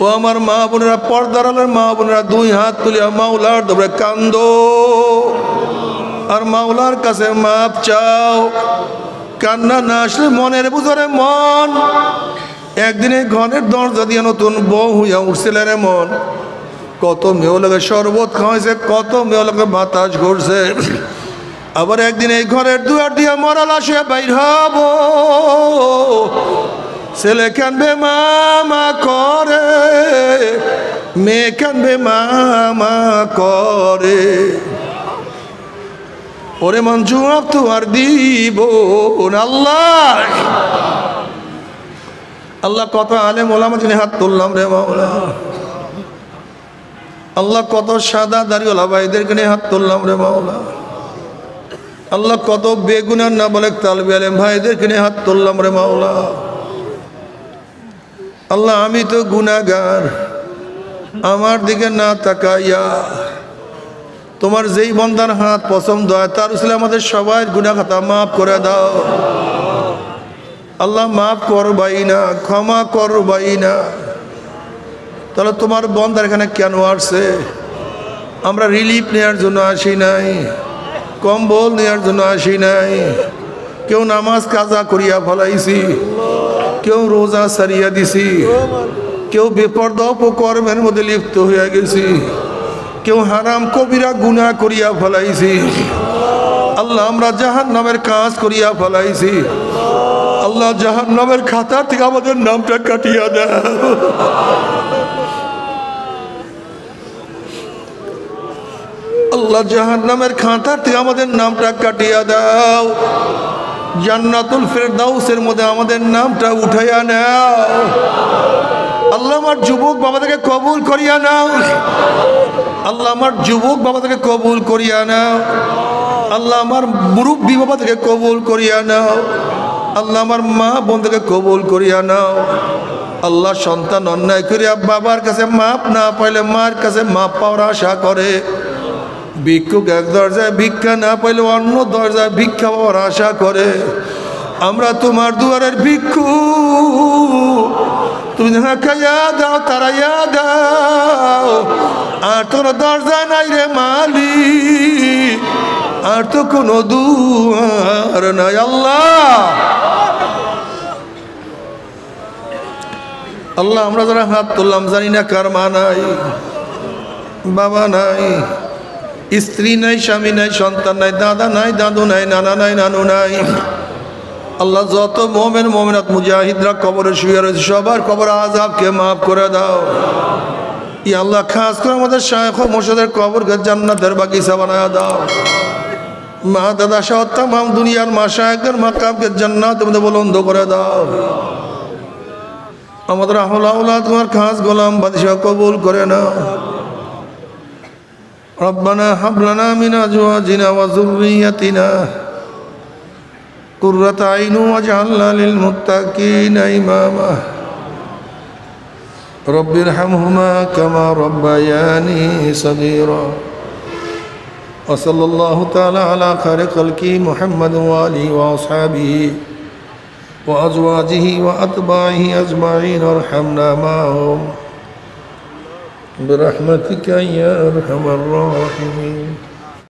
ও আমার মা বোনেরা, পর্দার আলের মা বোনেরা, 2 হাত তুলিয়া মাওলার দরবারে কান্দো আর মাওলার কাছে মাপ চাও। কান্না না আসলে মনের বুঝরে মন একদিনে ঘরের দরজা দিয়ে নতুন বউ হইয়া উঠছিল রে মন। কত মেয়ে লোকে শরবত খাওয়াইছে, কত মেয়ে লোকে বাতাস ঘুরছে, আবার একদিন এই ঘরের দুয়ার দিয়া মরা লাশে বাইর হব, ছেলে কানবে মামা করে, মেয়ে কানবে মামা করে। ওরে মন জবাব তো আর দিব না। আল্লাহ আল্লাহ কত আলেম ওলামা যিনি হাত তুললাম রে মাওলা। আল্লাহ কত সাদা দাড়িওয়ালা ভাইদেরকে নিয়ে হাত তুললাম রে মাওলা। আল্লাহ কত বেগুনার না বলে তালবে আলেম ভাইদেরকে নিয়ে হাত তুললাম রে মাওলা। আল্লাহ আমি তো গুনাহগার, আমার দিকে না তাকাইয়া তোমার যেই বন্দার হাত পছন্দ হয় তার উসিলে আমাদের সবাই গুনাহ খাতা মাফ করে দাও। আল্লাহ মাফ করবাই না, ক্ষমা করবাই না। তাহলে তোমার বন্দার এখানে কেন আসছে? আমরা রিলিফ নেওয়ার জন্য আসি নাই, কম্বল নেওয়ার জন্য আসি নাই। কেউ নামাজ কাজা করিয়া ফলাইছি, কেউ রোজা সারিয়া দিছি, কেউ বেপরদা অপকর্মের মধ্যে লিপ্ত হইয়া গেছি, কেউ হারাম কবিরা গুনাহ করিয়া ফলাইছি। আল্লাহ আমরা জাহান্নামের কাজ করিয়া ফলাইছি। আল্লাহ জাহান্নামের খাতা থেকে আমাদের নামটা কাটিয়া দাও। আল্লাহ জাহান্নামের খাতা থেকে আমাদের নামটা কাটিয়া দাও। জান্নাতুল ফেরদাউসের মধ্যে আমাদের নামটা উঠাইয়া নাও। আল্লাহ আমার যুবক বাবাদেরকে কবুল করিয়া নাও। আল্লাহ আমার যুবক বাবাদেরকে কবুল করিয়া নাও। আল্লাহ আমার মুরব্বী বাবাদেরকে কবুল করিয়া নাও। আল্লাহ আমার মা বোনদেরকে কবুল করিয়া নাও। আল্লাহ সন্তান অন্যায় করিয়া বাবার কাছে মাপ না পাইলে মার কাছে মাপ পাওয়ার আশা করে। ভিক্ষুক এক দরজায় ভিক্ষা না পাইলে অন্য দরজায় ভিক্ষা পাওয়ার আশা করে। আমরা তোমার দুয়ারের ভিক্ষু, তুমি খাইয়া দাও তারাইয়া দাও। আর তোর দরজায় নাই রে মালিক, আর তো কোনো দুয়ার নাই। আল্লাহ আল্লাহ আমরা যারা হাত তুললাম জানি না কার মা নাই, বাবা নাই, স্ত্রী নাই, স্বামী নাই, সন্তান নাই, দাদা নাই, দাদু নাই, নানা নাই, নানু নাই। আল্লাহ যত মোমেন মোমেনাত মুজাহিদরা কবরে শুয়ে রয়েছে সবার কবর আযাবকে মাফ করে দাও। ইয়া আল্লাহ খাস করে আমাদের শায়খ ও মুর্শিদের কবরকে জান্নাতের বাগিচা বানায়া দাও। মা দাদা সহ তামাম দুনিয়ার মাশায়েখদের মাকামকে জান্নাতের মধ্যে বুলন্দ করে দাও। আমাদের আহলে আওলাদ তোমার খাস গোলাম বাদশা কবুল করে নাও। রব্বানা হাব লানা মিন আজওয়াজিনা ওয়া যুররিয়াতিনা কুররাতা আইন ওয়াজআলনা লিল মুত্তাকিনা ইমামা। রব্বিরহামহুমা কামা রব্বায়ানি সগীরা। ওয়া সাল্লাল্লাহু তাআলা আলা খায়রি খালকি মুহাম্মাদ ওয়া আলিহি ওয়া আসহাবিহি ওয়া আজওয়াজিহি ওয়া আতবাইহি আজমাইন ওয়ারহামনা মা'হুম برحمتك يا أرحم الراحمين.